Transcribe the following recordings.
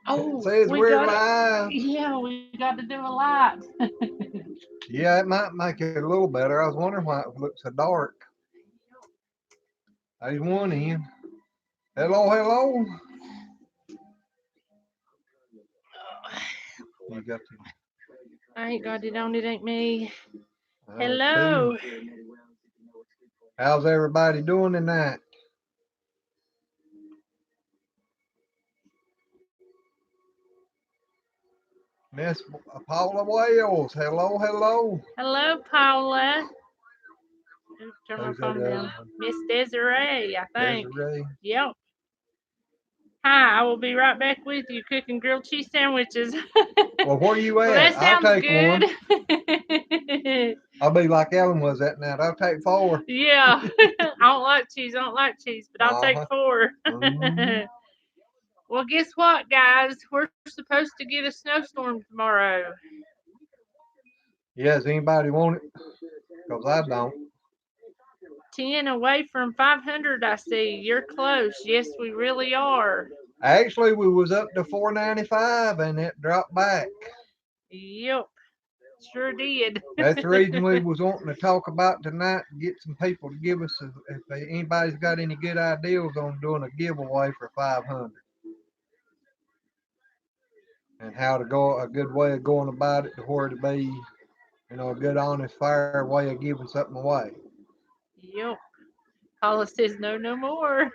It Oh, says we we're got it. live. Yeah, we got to do a lot. Yeah, it might make it a little better. I was wondering why it looked so dark. There's one in. Hello, hello. You got I ain't got it on. It ain't me. cool. Hello. How's everybody doing tonight? Miss Paula Wales. Hello, hello. Hello, Paula. Turn my Who's that phone other down. one? Miss Desiree, I think. Desiree. Yep. Hi, I will be right back with you cooking grilled cheese sandwiches. Well, where you Well, at? that I'll sounds take good. one. I'll be like Ellen was that night. I'll take four. Yeah. I don't like cheese. I don't like cheese, but I'll take Uh-huh. 4. Mm. Well, guess what, guys? We're supposed to get a snowstorm tomorrow. Yeah, does anybody want it? Because I don't. 10 away from 500, I see. You're close. Yes, we really are. Actually, we was up to 495 and it dropped back. Yep, sure did. That's the reason we was wanting to talk about tonight and get some people to give us if anybody's got any good ideas on doing a giveaway for 500 and how to go a good way of going about it to where to be, a good honest fair way of giving something away. Yep. Paula says no, no more.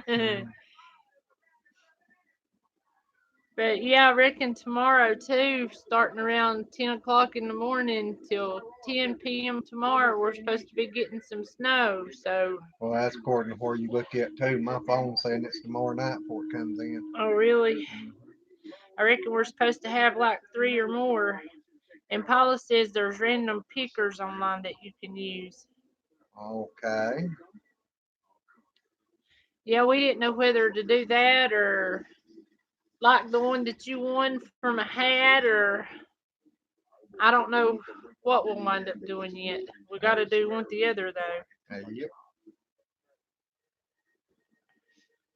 Mm. But yeah, I reckon tomorrow too, starting around 10 o'clock in the morning till 10 p.m. tomorrow, we're supposed to be getting some snow. So, Well, that's according to where you look at too. My phone's saying it's tomorrow night before it comes in. oh, really? Mm. I reckon we're supposed to have like 3 or more. And Paula says there's random pickers online that you can use. Okay. Yeah, we didn't know whether to do that or like the one that you won from a hat or I don't know what we'll wind up doing yet. We got to do one or the other though. Yep.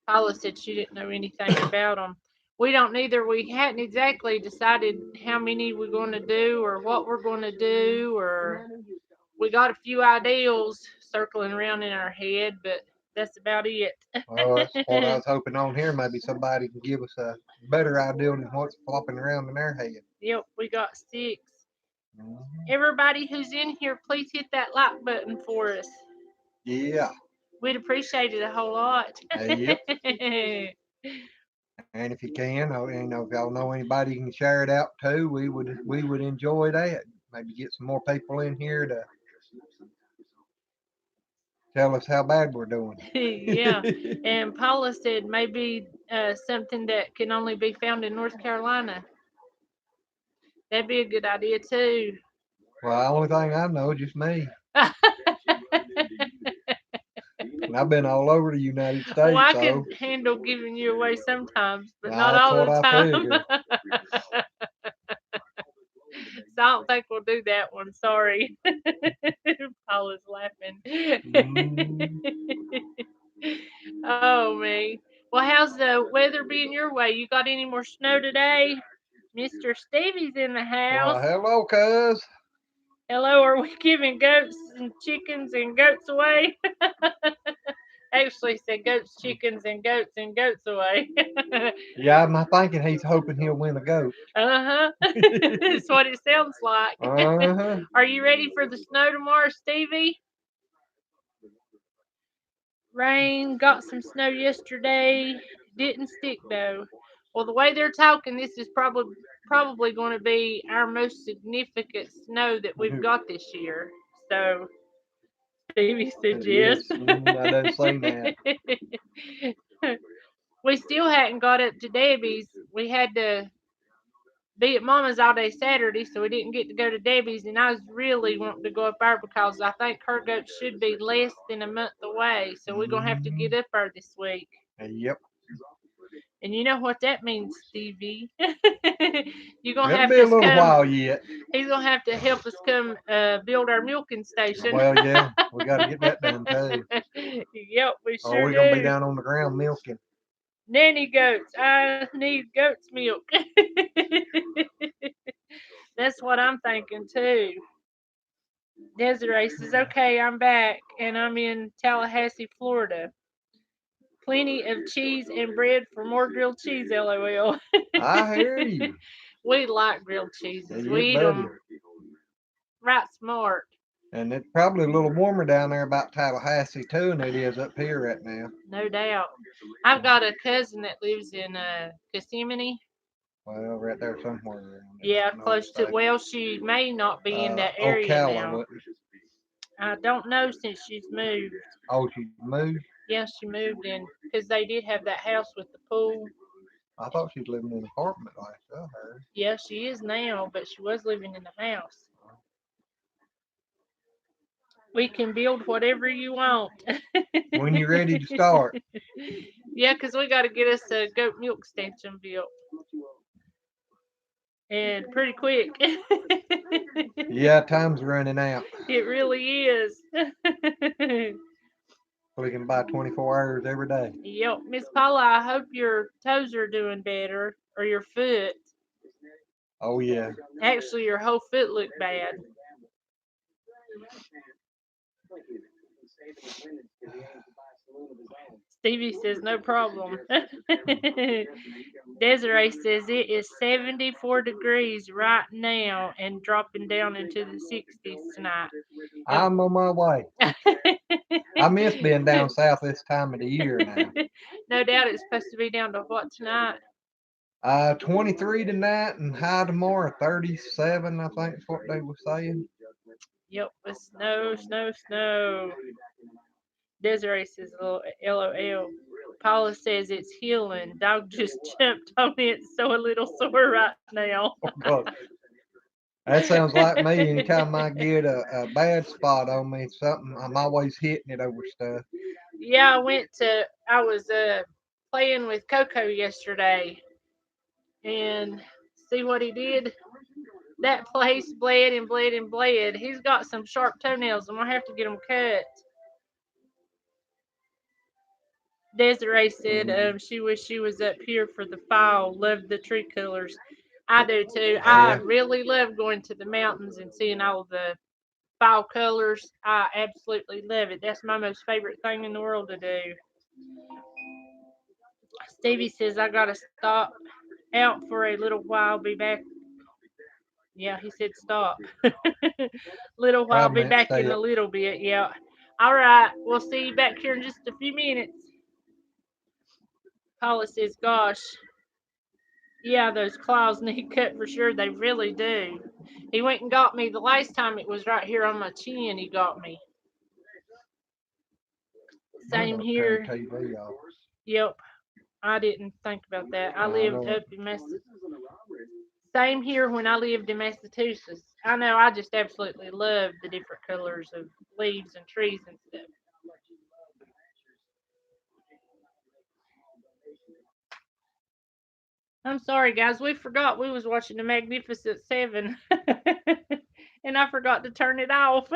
Paula said she didn't know anything about them. We don't neither. We hadn't exactly decided how many we're going to do or what we're going to do, or we got a few ideals circling around in our head, but that's about it. Well, that's what I was hoping on here. Maybe somebody can give us a better idea than what's flopping around in their head. Yep, we got 6. Mhm. Everybody who's in here, please hit that like button for us. Yeah. We'd appreciate it a whole lot. Yep. And if you can, if y'all know anybody you can share it out to, we would enjoy that. Maybe get some more people in here to tell us how bad we're doing. Yeah, and Paula said maybe something that can only be found in North Carolina. That'd be a good idea too. Well, the only thing I know is just me. And I've been all over the United Well, States, I so could handle giving you away sometimes, but not that's all what the I time. figured. So I don't think we'll do that one. Sorry. Paula's laughing. Mm, Oh, me. Well, how's the weather being your way? You got any more snow today? Mr. Stevie's in the well, house. hello, cuz. Hello, are we giving goats and chickens and goats away? Actually, said goats, chickens, and goats away. Yeah, I'm thinking he's hoping he'll win a goat. Uh huh. That's what it sounds like. Uh-huh. Are you ready for the snow tomorrow, Stevie? Rain, got some snow yesterday. Didn't stick though. Well, the way they're talking, this is probably going to be our most significant snow that we've got this year. So Stevie said yes. Yes, I done seen that. We still hadn't got up to Debbie's. We had to be at Mama's all day Saturday, so we didn't get to go to Debbie's. And I was really wanting to go up there because I think her goat should be less than a month away. So we're gonna have to Mm, get up there this week. yep. And you know what that means, Stevie. You're gonna It'll have be a to little come. while yet. He's gonna have to help us come build our milking station. Well, yeah, we got to get that done too. Yep, we Or sure we're gonna be do. down on the ground milking. Nanny goats. I need goat's milk. That's what I'm thinking too. Desiree says, okay, I'm back and I'm in Tallahassee, Florida. Plenty of cheese and bread for more grilled cheese, lol. I hear you. We like grilled Yeah, cheeses. you We eat buddy. them right smart. And it's probably a little warmer down there about Tallahassee too than it is up here right now. No doubt. I've got a cousin that lives in Kissimmee. Well, right there somewhere around there. Yeah, I know close it's to, safe. well, she may not be in that area Ocala, now. what? I don't know since she's moved. Oh, she moved? Yeah, she moved in because they did have that house with the pool. I thought she was living in an apartment like I heard. Yeah, she is now, but she was living in the house. We can build whatever you want. When you're ready to start. Yeah, because we got to get us a goat milk station built. And pretty quick. Yeah, time's running out. It really is. We can buy 24 hours every day. Yep, Miss Paula, I hope your toes are doing better, or your foot. Oh, yeah. Actually, your whole foot looked bad. Stevie says no problem. Desiree says it is 74 degrees right now and dropping down into the 60s tonight. I'm on my way. I miss being down south this time of the year now. No doubt it's supposed to be down to what tonight? 23 tonight and high tomorrow, 37, I think is what they were saying. Yep, it's snow, snow, snow. Desiree says LOL. Paula says it's healing. Dog just jumped on it, so a little sore right now. Oh, God. That sounds like me. Anytime I get a bad spot on me, something, I'm always hitting it over stuff. Yeah, I was playing with Coco yesterday and see what he did? That place bled and bled and bled. He's got some sharp toenails. I'm going to have to get them cut. Desiree said she wished she was up here for the fall. Loved the tree colors. I do too. I Yeah. really love going to the mountains and seeing all the fall colors. I absolutely love it. That's my most favorite thing in the world to do. Stevie says I gotta stop out for a little while. Be back. Yeah, he said stop. Little while. Probably Be meant back stay in a up. little bit. Yeah. All right. We'll see you back here in just a few minutes. Paula says, "Gosh, yeah, those claws need cut for sure. They really do." He went and got me the last time. It was right here on my chin. He got me. I'm Same gonna turn here. TV off. Yep. I didn't think about that. I I lived know. up in Massachusetts. Same here when I lived in Massachusetts. I know I just absolutely love the different colors of leaves and trees and stuff. I'm sorry guys, we forgot we was watching the Magnificent Seven. And I forgot to turn it off.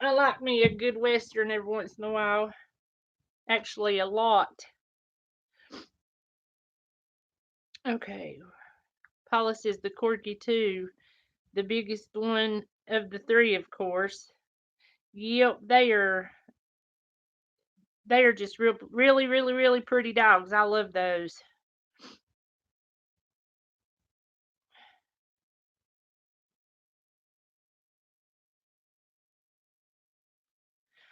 I like me a good western every once in a while. Actually a lot. Okay. Paula says the corgi too. The biggest one of the three, of course. Yep, they are just really, really, really pretty dogs. I love those.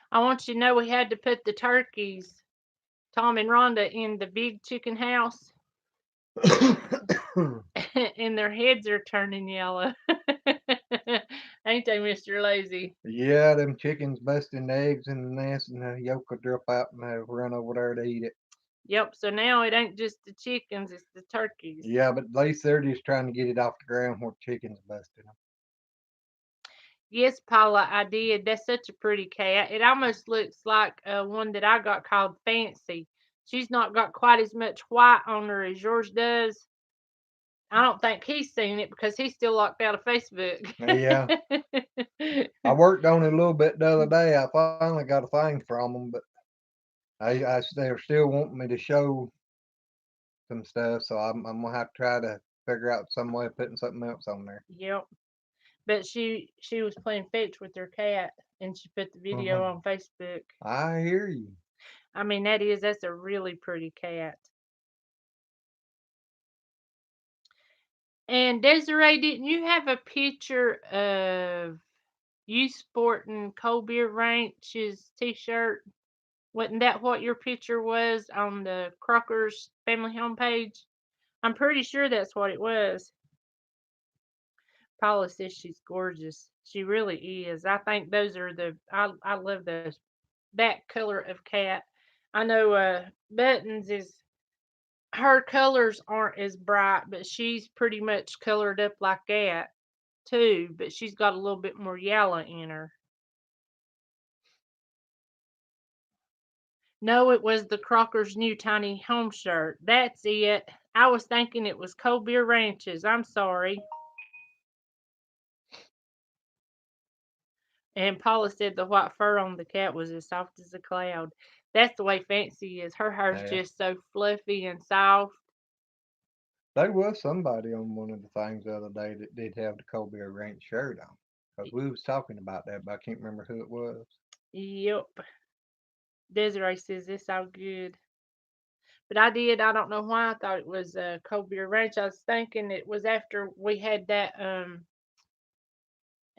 I want you to know we had to put the turkeys, Tom and Rhonda, in the big chicken house, and their heads are turning yellow. Ain't they, Mr. Lazy? Yeah, them chickens busting the eggs in the nest and the yolk will drip out and they'll run over there to eat it. Yep, so now it ain't just the chickens, it's the turkeys. Yeah, but at least they're just trying to get it off the ground where chickens busting them. Yes, Paula, I did. That's such a pretty cat. It almost looks like one that I got called Fancy. She's not got quite as much white on her as yours does. I don't think he's seen it because he's still locked out of Facebook. Yeah. I worked on it a little bit the other day. I finally got a thing from them, but They're still wanting me to show some stuff, so I'm gonna have to try to figure out some way of putting something else on there. Yep. But she was playing fetch with her cat, and she put the video Uh-huh. on Facebook. I hear you. I mean, that's a really pretty cat. And Desiree, didn't you have a picture of you sporting Cold Beer Ranch's t-shirt? Wasn't that what your picture was on the Crockers family homepage? I'm pretty sure that's what it was. Paula says she's gorgeous. She really is. I think those are I love those that color of cat. I know Buttons is her colors aren't as bright, but she's pretty much colored up like that too, but she's got a little bit more yellow in her. No, it was the Crockers new tiny home shirt. That's it. I was thinking it was Cold Beer Ranches. I'm sorry. And Paula said the white fur on the cat was as soft as a cloud. That's the way Fancy is. Her hair's Yeah. just so fluffy and soft. There was somebody on one of the things the other day that did have the Cold Beer Ranch shirt on. Because we was talking about that, but I can't remember who it was. Yep. Desiree says this all good. But I don't know why I thought it was Cold Beer Ranch. I was thinking it was after we had that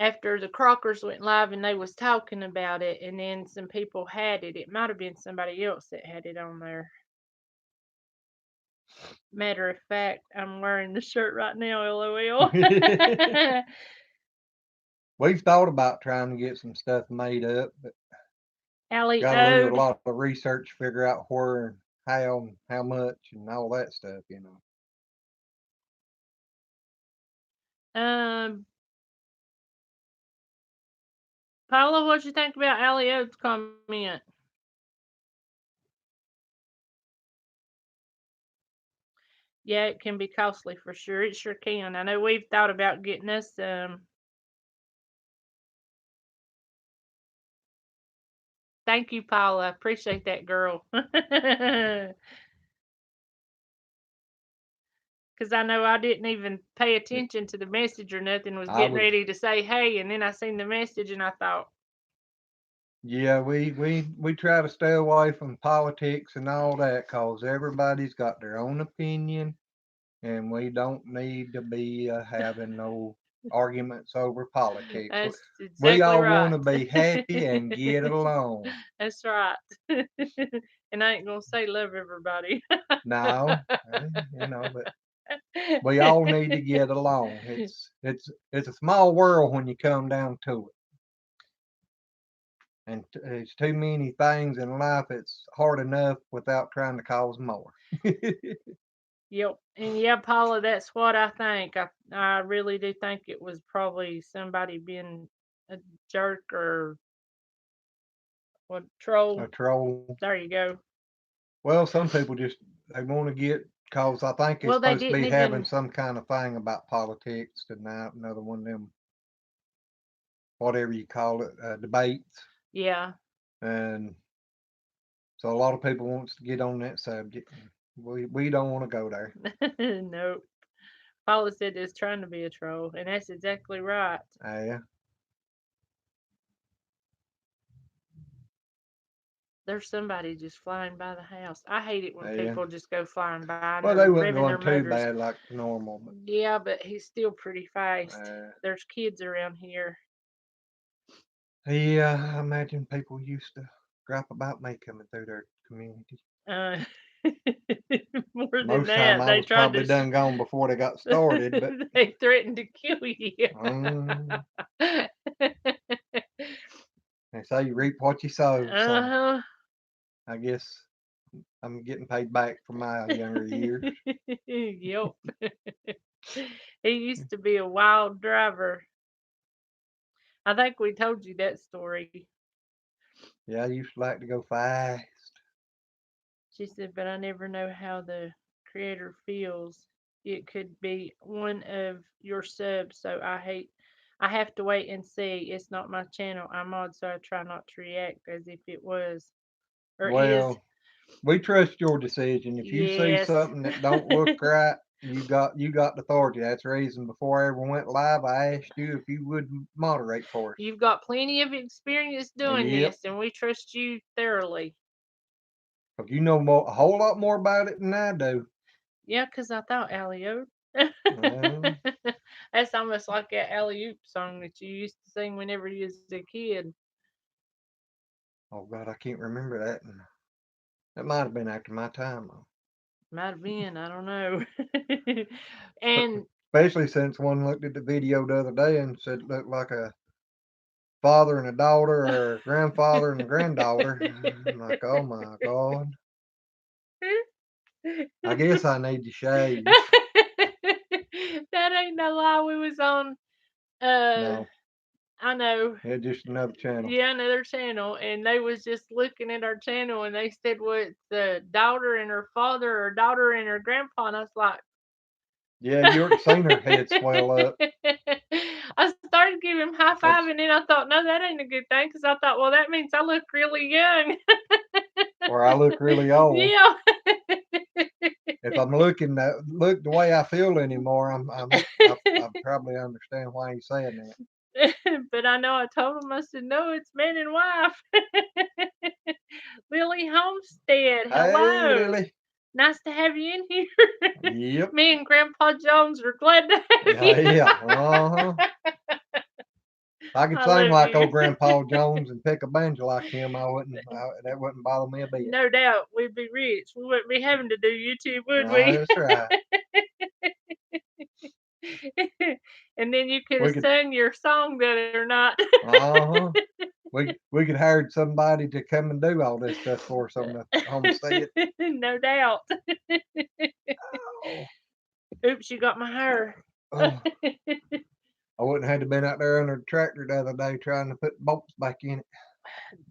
after the Crockers went live and they was talking about it and then some people had it. It might have been somebody else that had it on there. Matter of fact, I'm wearing the shirt right now, LOL. We've thought about trying to get some stuff made up, but Allie got to do a Ode. lot of research, figure out where and how much, and all that stuff. Um, Paula, what you think about Allie Ode's comment? Yeah, it can be costly for sure. It sure can. I know we've thought about getting us Thank you, Paula. Appreciate that, girl. Because I know I didn't even pay attention to the message or nothing. Was I getting was, ready to say hey, and then I seen the message and I thought, yeah, we try to stay away from politics and all that, cause everybody's got their own opinion, and we don't need to be having no arguments over politics. that's We exactly all want right. to be happy and get along. That's right. And I ain't gonna say love everybody. No, but we all need to get along. It's a small world when you come down to it, and it's too many things in life. It's hard enough without trying to cause more. Yep. And yeah, Paula, that's what I think. I really do think it was probably somebody being a jerk or what troll. A troll. There you go. Well, some people just they want to get cause I think it's Well, they supposed to didn't be having even. some kind of thing about politics tonight. Another one of them, whatever you call it, debates, Yeah. and so a lot of people wants to get on that subject. We don't want to go there. Nope. Paula said it's trying to be a troll, and that's exactly right. Yeah. There's somebody just flying by the house. I hate it when Yeah. people just go flying by and Well, they're they wasn't revving their going too motors. bad like normal, but Yeah, but he's still pretty fast. uh, There's kids around here. yeah, I imagine people used to gripe about me coming through their community. Uh, more than Most time that, I they was tried probably to. done gone before they got started, but They threatened to kill you. um, they say you reap what you sow, so Uh-huh. I guess I'm getting paid back for my younger years. Yep. He used to be a wild driver. I think we told you that story. Yeah, I used to like to go fast. She said, but I never know how the creator feels. It could be one of your subs, so I have to wait and see. It's not my channel. I'm on, so I try not to react as if it was or Well, is. we trust your decision. If you see Yes. something that don't look right, you got the authority. That's the reason before I ever went live, I asked you if you would moderate for us. You've got plenty of experience doing Yep. this, and we trust you thoroughly. 'Cause you know a whole lot more about it than I do. Yeah, 'cause I thought alley-oop. Well, That's almost like that alley-oop song that you used to sing whenever you was a kid. oh God, I can't remember that. And that might have been after my time, though. Might have been, I don't know. And Especially since one looked at the video the other day and said it looked like a father and a daughter or a grandfather and a granddaughter. I'm like, oh my God. I guess I need to shave. That ain't no lie. We was on, uh, No, I know, it's just another channel. yeah, another channel, and they was just looking at our channel, and they said, "Well, it's the daughter and her father, or daughter and her grandpa," and I was like, Yeah, you already seen her head swell up. I started giving him high five, That's and then I thought, no, that ain't a good thing, because I thought, well, that means I look really young. or I look really old. Yeah. If I'm look the way I feel anymore, I probably understand why he's saying that. But I know I told him, I said, no, it's man and wife. Lily Homestead, Hey, hello. Lily. Nice to have you in here. Yep. Me and Grandpa Jones are glad to have Yeah, you. yeah. Uh-huh. I could I sing love like you. old Grandpa Jones and pick a banjo like him. That wouldn't bother me a bit. No doubt, we'd be rich. We wouldn't be having to do YouTube, would No, we? that's right. And then you could We have could, sung your song better or not. uh-huh. We could hire somebody to come and do all this stuff for us on the homestead. No doubt. Oh, Oops, you got my hair. oh. I wouldn't have had to been out there under the tractor the other day trying to put bolts back in it.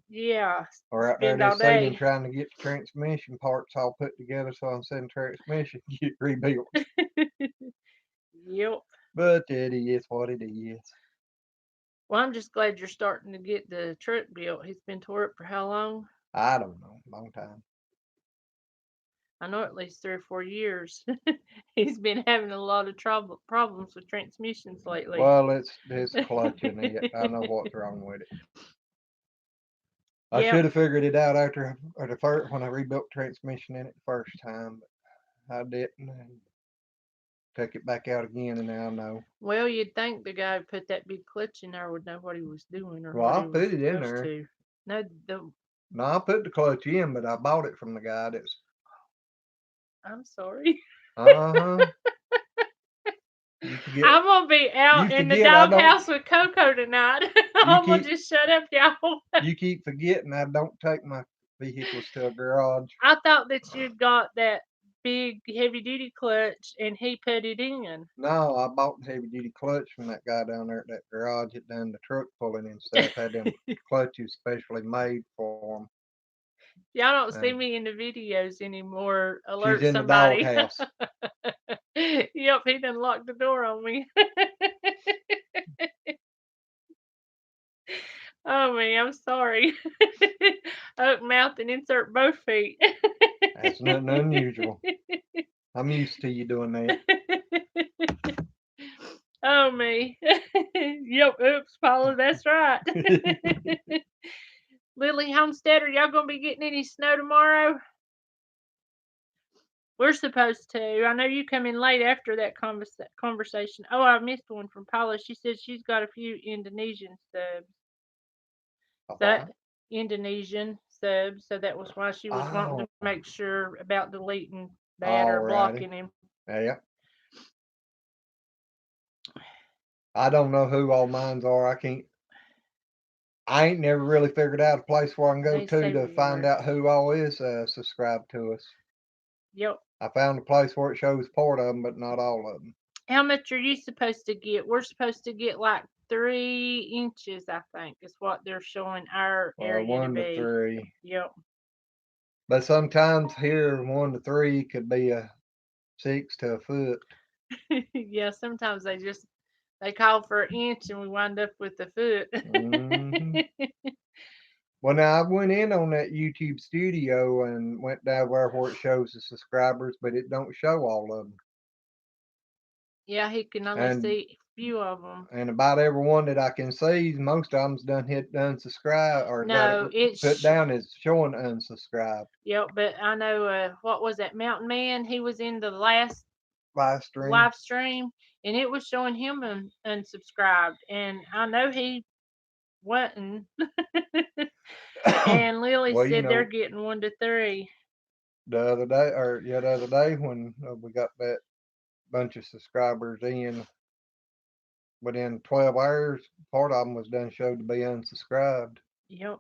Yeah, Or out there spend all this evening day. trying to get the transmission parts all put together so I can send transmission get it rebuilt. Yep. But it is what it is. Well, I'm just glad you're starting to get the truck built. He's been tore up for how long? I don't know. Long time. I know at least 3 or 4 years. He's been having a lot of problems with transmissions lately. Well, it's clutching it. I know what's wrong with it. I Yep. should have figured it out after or the first when I rebuilt transmission in it the first time, but I didn't and took it back out again and now I know. Well, you'd think the guy who put that big clutch in there would know what he was doing or Well, what I he was put it in supposed there. to. No, the No, I put the clutch in, but I bought it from the guy that's I'm sorry. uh-huh. You forget I'm gonna be out you in the forget I don't doghouse with Coco tonight. you I'm gonna keep just shut up, y'all. you keep forgetting I don't take my vehicles to a garage. I thought that you'd got that big heavy duty clutch and he put it in. No, I bought the heavy duty clutch from that guy down there at that garage that done the truck pulling and stuff. Had them clutches specially made for Y'all don't them. see And me in the videos anymore. she's Alert in the somebody. doghouse. Yep, he done locked the door on me. Oh man, I'm sorry. Open mouth and insert both feet. That's nothing unusual. I'm used to you doing that. Oh me. Yep, oops, Paula, that's right. Lily Homestead, are y'all gonna be getting any snow tomorrow? We're supposed to. I know you come in late after that conversation. Oh, I missed one from Paula. She said she's got a few Indonesian subs. That What? Indonesian subs, so that was why she was wanting Oh, to make sure about deleting that or alrighty. blocking him. Yeah. I don't know who all mines are. I ain't never really figured out a place where I can go They say to find weird. out who all is subscribed to us. Yep. I found a place where it shows part of them, but not all of them. How much are you supposed to get? We're supposed to get like 3 inches, I think, is what they're showing our Well, area to 1 to be. 3. Yep. But sometimes here, 1 to 3 could be a 6 to a foot. Yeah, sometimes they call for an inch and we wind up with a foot. Hmm Well, now I went in on that YouTube studio and went down where it shows the subscribers, but it don't show all of them. Yeah, he can only And see a few of them. and about every one that I can see, most of them's done hit unsubscribe or got it No, put down as showing unsubscribed. yep, but I know what was that Mountain Man? He was in the last Live stream. live stream and it was showing him unsubscribed. And I know he wasn't. And Lily Well, said they're getting 1 to 3. the other day when we got that bunch of subscribers in within 12 hours, part of them was done showed to be unsubscribed. Yep.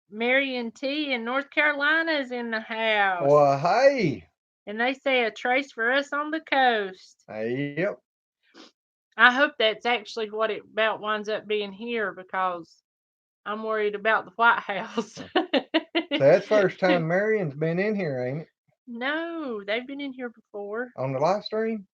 Marion T in North Carolina is in the house. Well, hey. And they say a trace for us on the coast. Yep. I hope that's actually what it about winds up being here because I'm worried about the White House. So that's first time Marion's been in here, ain't it? No, they've been in here before. On the live stream?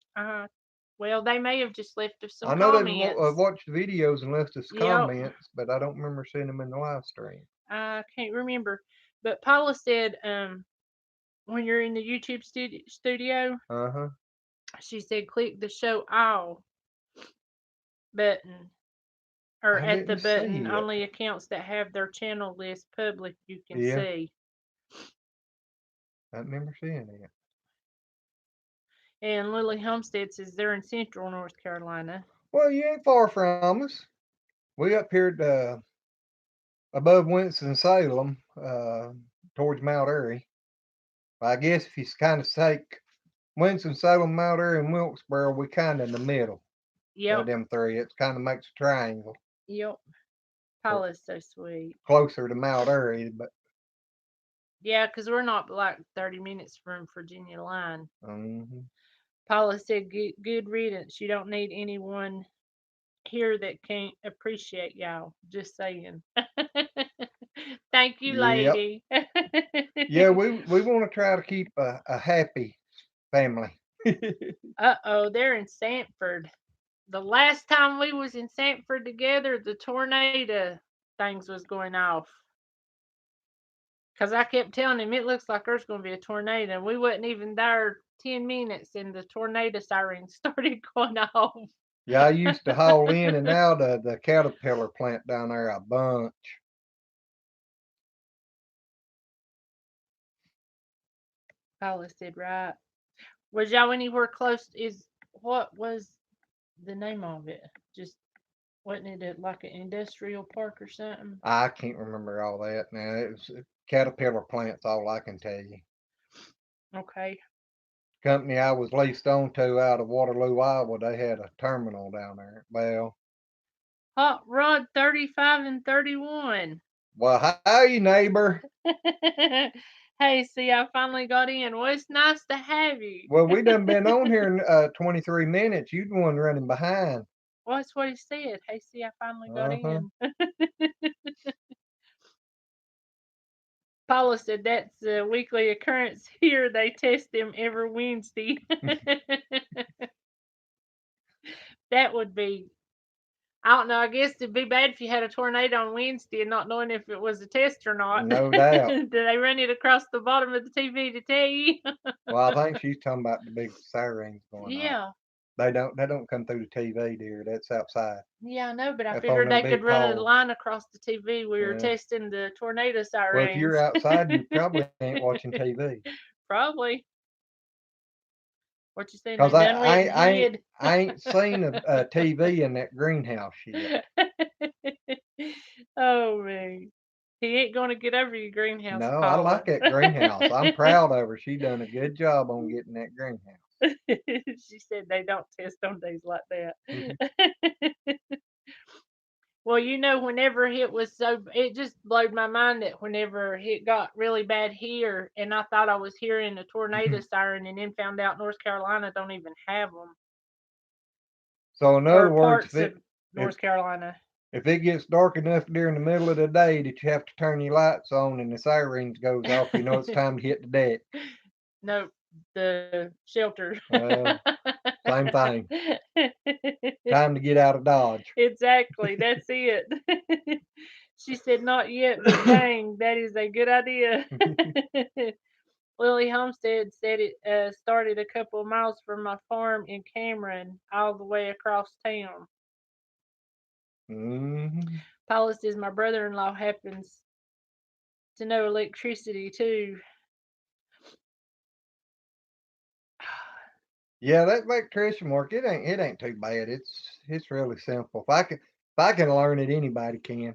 Well, they may have just left us some I know comments. they've watched the videos and left us Yep. comments, but I don't remember seeing them in the live stream. I can't remember. But Paula said, when you're in the YouTube studio, she said click the show all button. Or I at the didn't see button, it. only accounts that have their channel list public you can Yeah. see. I remember seeing it. And Lily Homestead says they're in central North Carolina. Well, you ain't far from us. We up here above Winston-Salem, towards Mount Airy. I guess if you kind of take Winston-Salem, Mount Airy, and Wilkesboro, we kind of in the middle. Yep. Of them three. It kind of makes a triangle. Yep. Paula's so sweet. Closer to Mount Airy, but yeah, because we're not like 30 minutes from Virginia line. Mm-hmm. Paula said, good riddance. You don't need anyone here that can't appreciate y'all. Just saying. Thank you, lady. Yeah, we want to try to keep a happy family. Uh-oh, they're in Sanford. The last time we was in Sanford together, the tornado things was going off. Because I kept telling him, it looks like there's going to be a tornado. And we wasn't even there 10 minutes and the tornado siren started going off. Yeah, I used to haul in and out of the Caterpillar plant down there a bunch. Paula said, right. Was y'all anywhere close? What was the name of it? Just, wasn't it like an industrial park or something? I can't remember all that now. It was Caterpillar plant's all I can tell you. Okay. Company I was leased on to out of Waterloo, Iowa, they had a terminal down there. Well, Hot Rod 35 and 31. Well, hey, neighbor. Hey, see, I finally got in. Well, it's nice to have you. Well, we done been on here in 23 minutes. You the one running behind. Well, that's what he said. Hey, see, I finally got in. Paula said that's a weekly occurrence here. They test them every Wednesday. That would be, I don't know. I guess it'd be bad if you had a tornado on Wednesday and not knowing if it was a test or not. No doubt. Did they run it across the bottom of the TV to tell you? Well, I think she's talking about the big sirens going Yeah. off. They don't come through the TV, dear. That's outside. Yeah, I know, but I Up figured on them they could big run a poles. line across the TV. We were Yeah. testing the tornado sirens. Well, if you're outside, you probably ain't watching TV. Probably. What you saying? Because They done with I ain't seen a TV in that greenhouse yet. Oh man, he ain't gonna get over your greenhouse. No, Paula. I like that greenhouse. I'm proud of her. She done a good job on getting that greenhouse. She said they don't test on days like that. Well, you know, whenever it was it just blowed my mind that whenever it got really bad here, and I thought I was hearing a tornado siren, and then found out North Carolina don't even have them. So in other words, parts of North Carolina. If it gets dark enough during the middle of the day that you have to turn your lights on and the sirens goes off, you know it's time to hit the deck. No, the shelter. Well, same thing. Time to get out of Dodge. Exactly. That's it. She said, "Not yet, but dang, that is a good idea." Lily Homestead said it started a couple of miles from my farm in Cameron, all the way across town. Hmm. Paula says my brother-in-law happens to know electricity too. Yeah, that electrician work, it ain't too bad. It's really simple. If I can learn it, anybody can.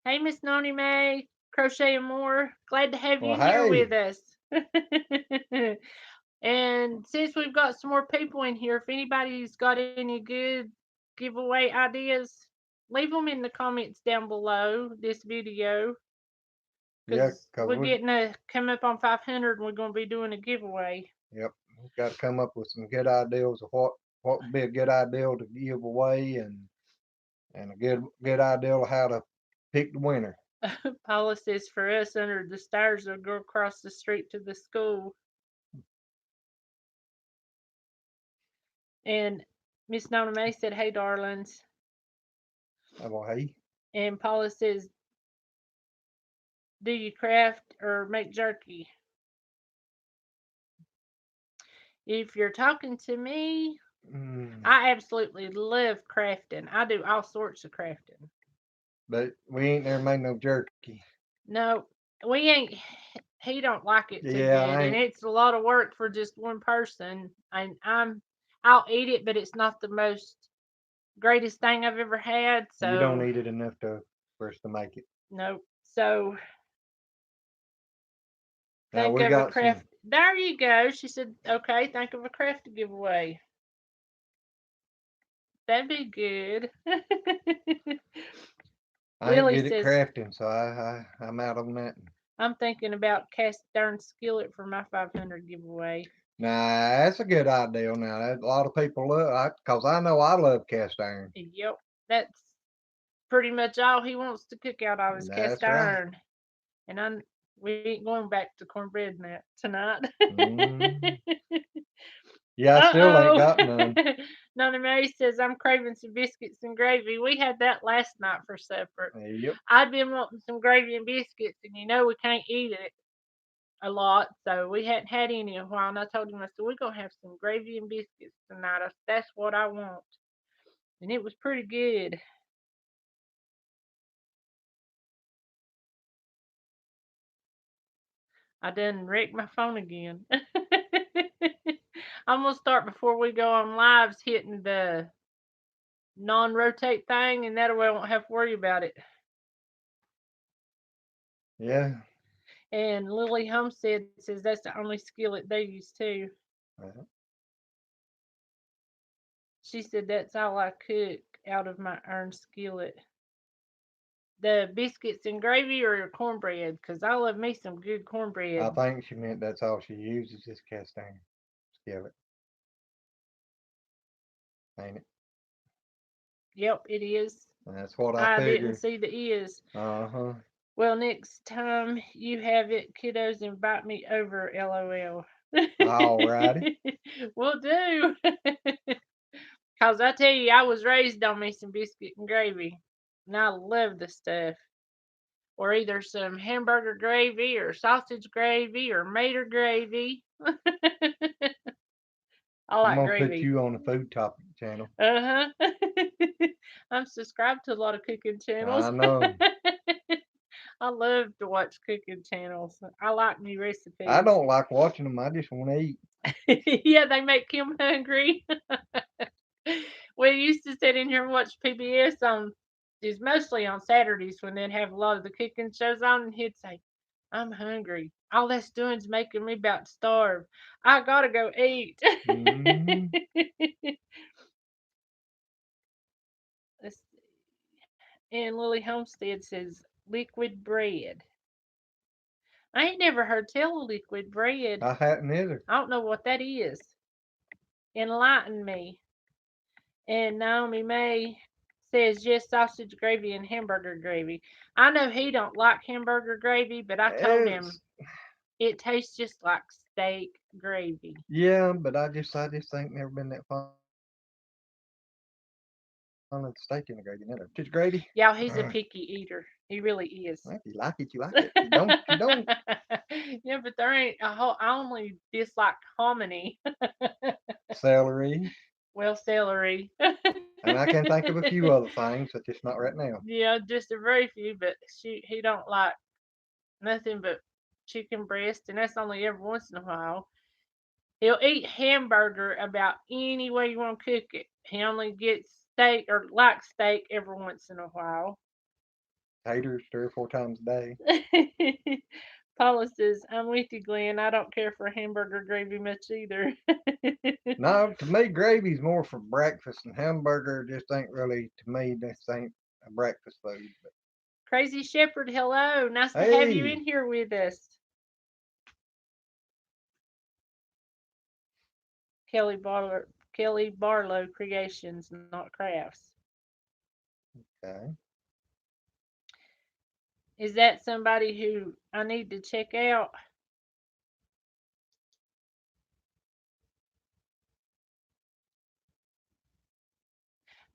Hey, Miss Noni May, Crochet and More. Glad to have Well, you here with hey, us. And since we've got some more people in here, if anybody's got any good giveaway ideas, leave them in the comments down below this video yeah, because 'cause we're getting to come up on 500 and we're going to be doing a giveaway. yep, we've got to come up with some good ideas of what would be a good idea to give away, and a good idea of how to pick the winner. Paula says for us under the stars, they'll go across the street to the school. And Miss Nona May said, "Hey, darlings." Well, hey, And Paula says, "Do you craft or make jerky?" If you're talking to me, mm, I absolutely love crafting. I do all sorts of crafting. but we ain't never made no jerky. No, we ain't. He don't like it too Yeah, good, I and ain't. it's a lot of work for just one person. And I'll eat it, but it's not the most greatest thing I've ever had. You don't So eat it enough for us to make it. nope. So Now think we of a got some. craft. There you go. She said, "Okay, think of a craft to give away. That'd be good." I ain't Lily good at says, crafting, so I'm out on that. "I'm thinking about cast iron skillet for my 500 giveaway." Nah, that's a good idea. Now, a lot of people love, cause I know I love cast iron. Yep, that's pretty much all he wants to cook out of is cast That's right. iron. And we ain't going back to cornbread now tonight. Mm. Yeah, I still ain't Uh-oh. got none. Nona Mary says, "I'm craving some biscuits and gravy." We had that last night for supper. Yep. I'd been wanting some gravy and biscuits, and we can't eat it a lot, so we hadn't had any in a while. And I told him, I said, "We're going to have some gravy and biscuits tonight. That's what I want." And it was pretty good. I done wrecked my phone again. I'm gonna start before we go on lives hitting the non-rotate thing, and that way I won't have to worry about it. Yeah. And Lily Homestead says that's the only skillet they use too. Uh-huh. She said that's all I cook out of my iron skillet. The biscuits and gravy or cornbread, 'cause I love me some good I cornbread. think she meant that's all she uses is cast iron skillet, ain't it? Yep, it is. That's what I I didn't figured. see the is. Uh-huh. Well, next time you have it, kiddos, invite me over, LOL. Alrighty. Will do. Cause I tell you, I was raised on me some biscuit and gravy, and I love the stuff. Or either some hamburger gravy, or sausage gravy, or mater gravy. I I'm like gonna put gravy. you on the food topic channel. Uh huh. I'm subscribed to a lot of cooking channels. I know. I love to watch cooking channels. I like new I recipes. don't like watching them. I just want to eat. Yeah, they make him hungry. We used to sit in here and watch PBS on, it's mostly on Saturdays when they'd have a lot of the cooking shows on, and he'd say, "I'm hungry. All that's doing is making me about to starve. I gotta go eat." Hmm. Let's see. And Lily Homestead says liquid bread. I ain't never heard tell of liquid bread. I hadn't either. I don't know what that is. Enlighten me. And Naomi May says yes, sausage gravy and hamburger gravy. I know he don't like hamburger gravy, but I told him It's it tastes just like steak gravy. yeah, but I just ain't never been that fond of steak in the gravy. Never. Just gravy. Y'all, he's a picky eater. He really is. Well, if you like it, you like it. If you don't, you don't. Yeah, but there ain't a whole. I only dislike hominy. Celery. Well, celery. And I can think of a few other things, but just not right now. Yeah, just a very few, but he don't like nothing but chicken breast, and that's only every once in a while. He'll eat hamburger about any way you want to cook it. He only gets steak or likes steak every once in a while. Taters 3 or 4 times a day. Paula says, I'm with you, Glenn. I don't care for hamburger gravy much either. No, to me, gravy's more for breakfast, and hamburger just ain't really, to me, this ain't a breakfast food. But Crazy Shepherd, hello. Nice to have you in hey, here with us. Kelly Barlow Creations, not Crafts. okay. Is that somebody who I need to check out?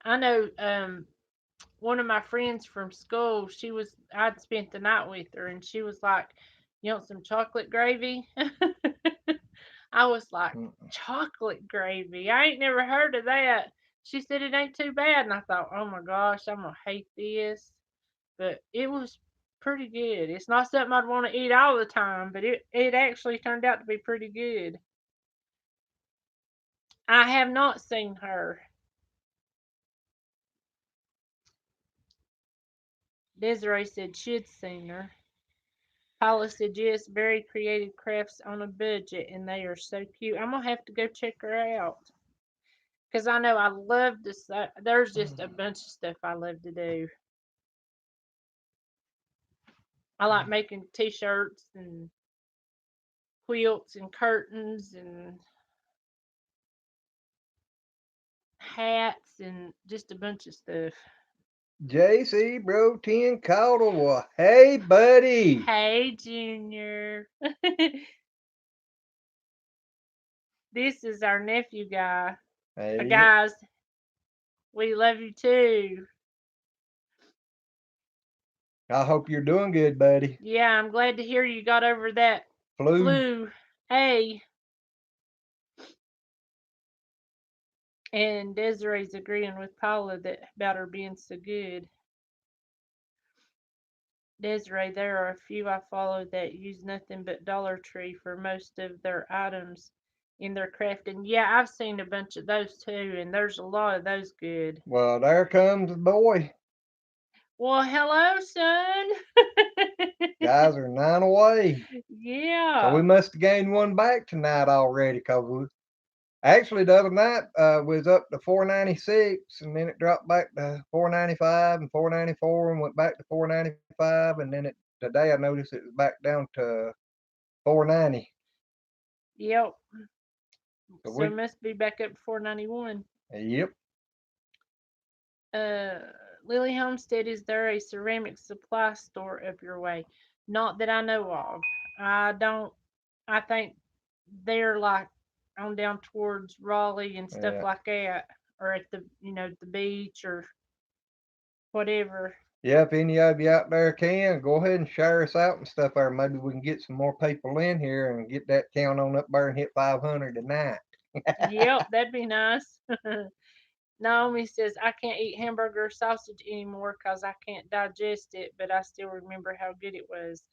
I know one of my friends from school, I'd spent the night with her and she was like, you want some chocolate gravy? I was like, Mm. chocolate gravy? I ain't never heard of that. She said it ain't too bad. And I thought, oh my gosh, I'm going to hate this. But it was pretty good. It's not something I'd want to eat all the time, but it actually turned out to be pretty good. I have not seen her. Desiree said she'd seen her. Paula said yes, very creative crafts on a budget, and they are so cute. I'm gonna have to go check her out because I know I love this. There's just a bunch of stuff I love to do. I like making t-shirts and quilts and curtains and hats and just a bunch of stuff. JC Bro 10 Caldwell. Hey, buddy. Hey, Junior. This is our nephew guy. Hey, Guys, we love you too. I hope you're doing good, buddy. Yeah, I'm glad to hear you got over that Flu. flu. Hey. And Desiree's agreeing with Paula about her being so good. Desiree, there are a few I follow that use nothing but Dollar Tree for most of their items in their crafting. Yeah, I've seen a bunch of those too, and there's a lot of those good. Well, there comes the boy. Well, hello, son. Guys are 9 away. So Yeah. we must have gained one back tonight already, because we actually the other night was up to 496, and then it dropped back to 495 and 494, and went back to 495, and then today I noticed it was back down to 490. Yep. So So it must be back up to 491. yep. Lily Homestead, is there a ceramic supply store up your way? Not that I know of. I don't. I think they're like on down towards Raleigh and stuff Yeah. like that, or at the beach or whatever. Yeah, if any of you out there can, go ahead and share us out and stuff there. Maybe we can get some more people in here and get that count on up there and hit 500 tonight. Yep, that'd be nice. Naomi says, I can't eat hamburger or sausage anymore because I can't digest it, but I still remember how good it was.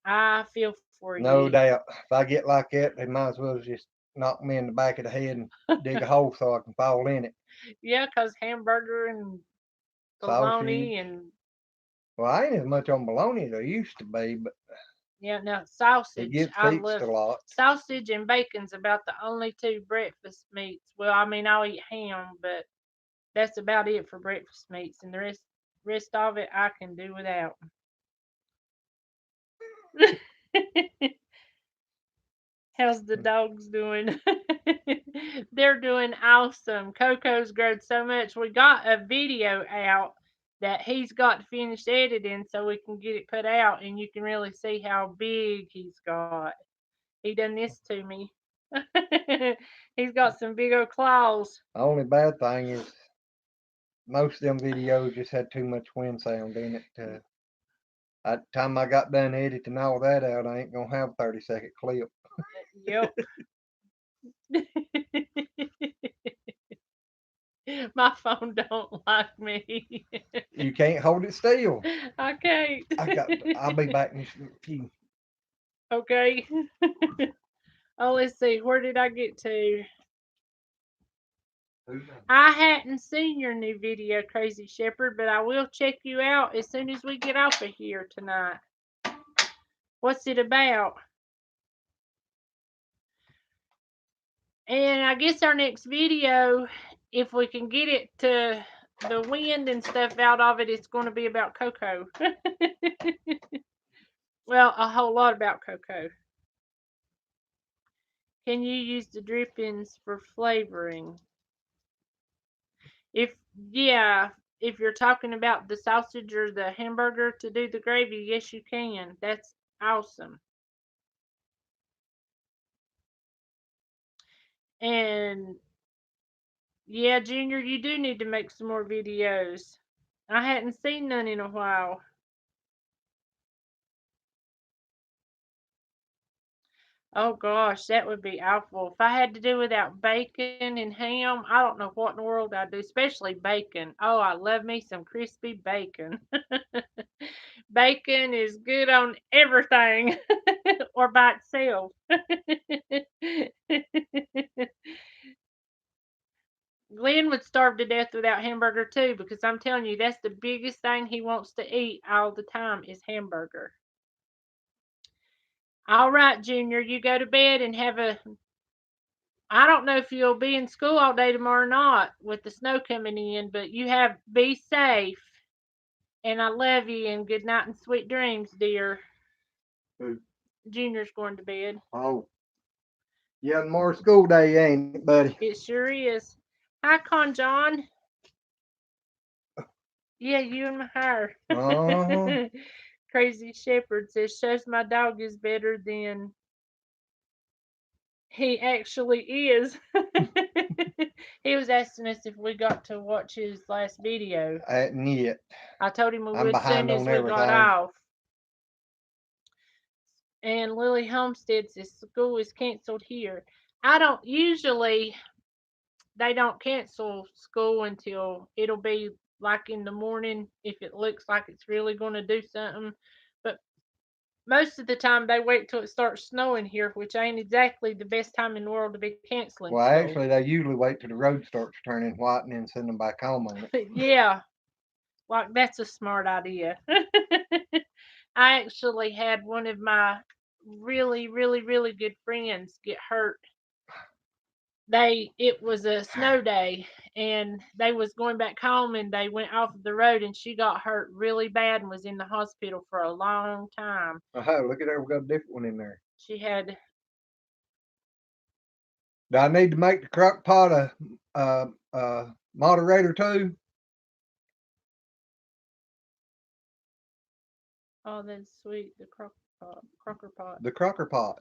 I feel for No you. doubt. If I get like that, they might as well just knock me in the back of the head and dig a hole so I can fall in it. Yeah, because hamburger and Sausage. bologna and Well, I ain't as much on bologna as I used to be, but yeah, now it sausage. gets I fixed love a lot. sausage and bacon's about the only two breakfast meats. Well, I mean I'll eat ham, but that's about it for breakfast meats, and the rest of it I can do without. How's the dogs doing? They're doing awesome. Coco's grown so much. We got a video out that he's got finished editing so we can get it put out, and you can really see how big he's got. He done this to me. He's got some big old claws. The only bad thing is most of them videos just had too much wind sound in it to By the time I got done editing all that out, I ain't gonna have a 30-second clip. Yep. My phone don't like me. You can't hold it still. I can't. I'll be back in a few. Okay. Oh, let's see. Where did I get to? I hadn't seen your new video, Crazy Shepherd, but I will check you out as soon as we get off of here tonight. What's it about? And I guess our next video, if we can get it to the wind and stuff out of it, it's going to be about cocoa. Well, a whole lot about cocoa. Can you use the drippings for flavoring? Yeah, if you're talking about the sausage or the hamburger to do the gravy, yes, you can. That's awesome. And yeah, Junior, you do need to make some more videos. I hadn't seen none in a while. Oh gosh, that would be awful. If I had to do without bacon and ham, I don't know what in the world I'd do, especially bacon. Oh, I love me some crispy bacon. Bacon is good on everything or by itself. Glenn would starve to death without hamburger too, because I'm telling you, that's the biggest thing he wants to eat all the time is hamburger. All right, Junior, you go to bed and have a. I don't know if you'll be in school all day tomorrow or not with the snow coming in, but be safe. And I love you and good night and sweet dreams, dear. Who? Junior's going to bed. Oh, yeah, more school day, ain't it, buddy? It sure is. Hi, Con John. Yeah, you and my hair. Uh-huh. Crazy Shepherd says, shows my dog is better than he actually is. He was asking us if we got to watch his last video. Ain't yet. I told him we I'm would soon behind as on we got everything. off. And Lily Homestead says school is canceled here. I don't usually, they don't cancel school until it'll be like in the morning if it looks like it's really going to do something. But most of the time they wait till it starts snowing here, which ain't exactly the best time in the world to be canceling Well, school. actually, they usually wait till the road starts turning white and then send them back home on it. Yeah, like that's a smart idea. I actually had one of my really, really, really good friends get hurt. It was a snow day and they was going back home and they went off the road and she got hurt really bad and was in the hospital for a long time. Oh, look at there, we got a different one in there. She had. Do I need to make the crock pot a moderator too? Oh, that's sweet. The crocker pot. The crocker pot.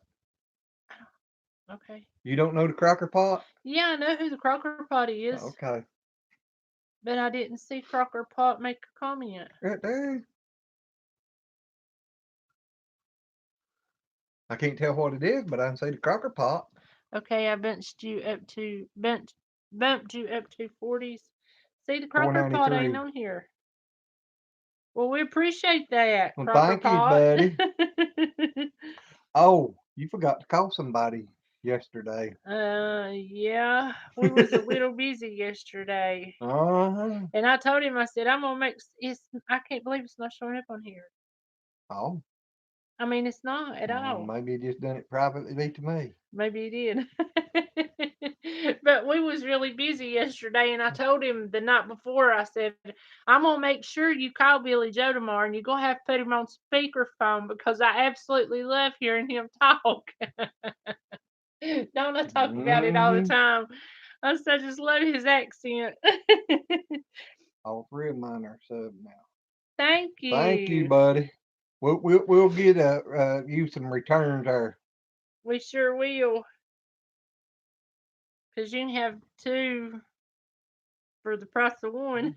Okay. You don't know the crocker pot? Yeah, I know who the Crocker Pot is, Okay. but I didn't see Crocker Pot make a comment. Right there. I can't tell what it is, but I can say the crocker pot. Okay, I bumped you up to 40s. See, the Crocker Pot ain't 493. on here. Well, we appreciate that, Well, Crocker thank you, Pot. buddy. Oh, you forgot to call somebody yesterday. Yeah, we was a little busy yesterday, Uh-huh. and I told him, I said, I'm gonna make it's. I can't believe it's not showing up on here. Oh, I mean, it's not at all. maybe you just done it privately to me. Maybe he did. But we was really busy yesterday and I told him the night before, I said, I'm gonna make sure you call Billy Joe tomorrow and you're gonna have to put him on speakerphone because I absolutely love hearing him talk. Don't I talk about it all the Mm-hmm. time? I said, I just love his accent. All three of mine are sub now. Thank Thank you, you. buddy. We'll get you some returns there. We sure will. Because you can have two for the price of one.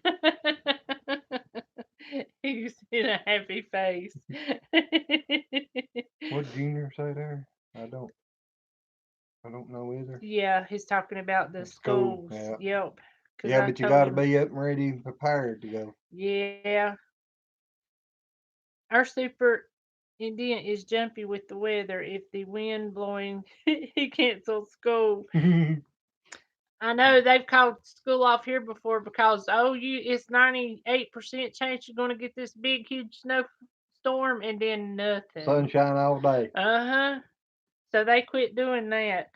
He's in a happy face. What Junior say there? I don't know either. Yeah, he's talking about the At school, schools. yeah. Yep. Because Yeah, I but you told gotta him, be up and ready and prepared to go. yeah, our superintendent is jumpy with the weather. If the wind blowing, he canceled school. I know they've called school off here before because it's 98% chance you're gonna get this big huge snowstorm and then nothing. Sunshine all day. Uh-huh. So they quit doing that.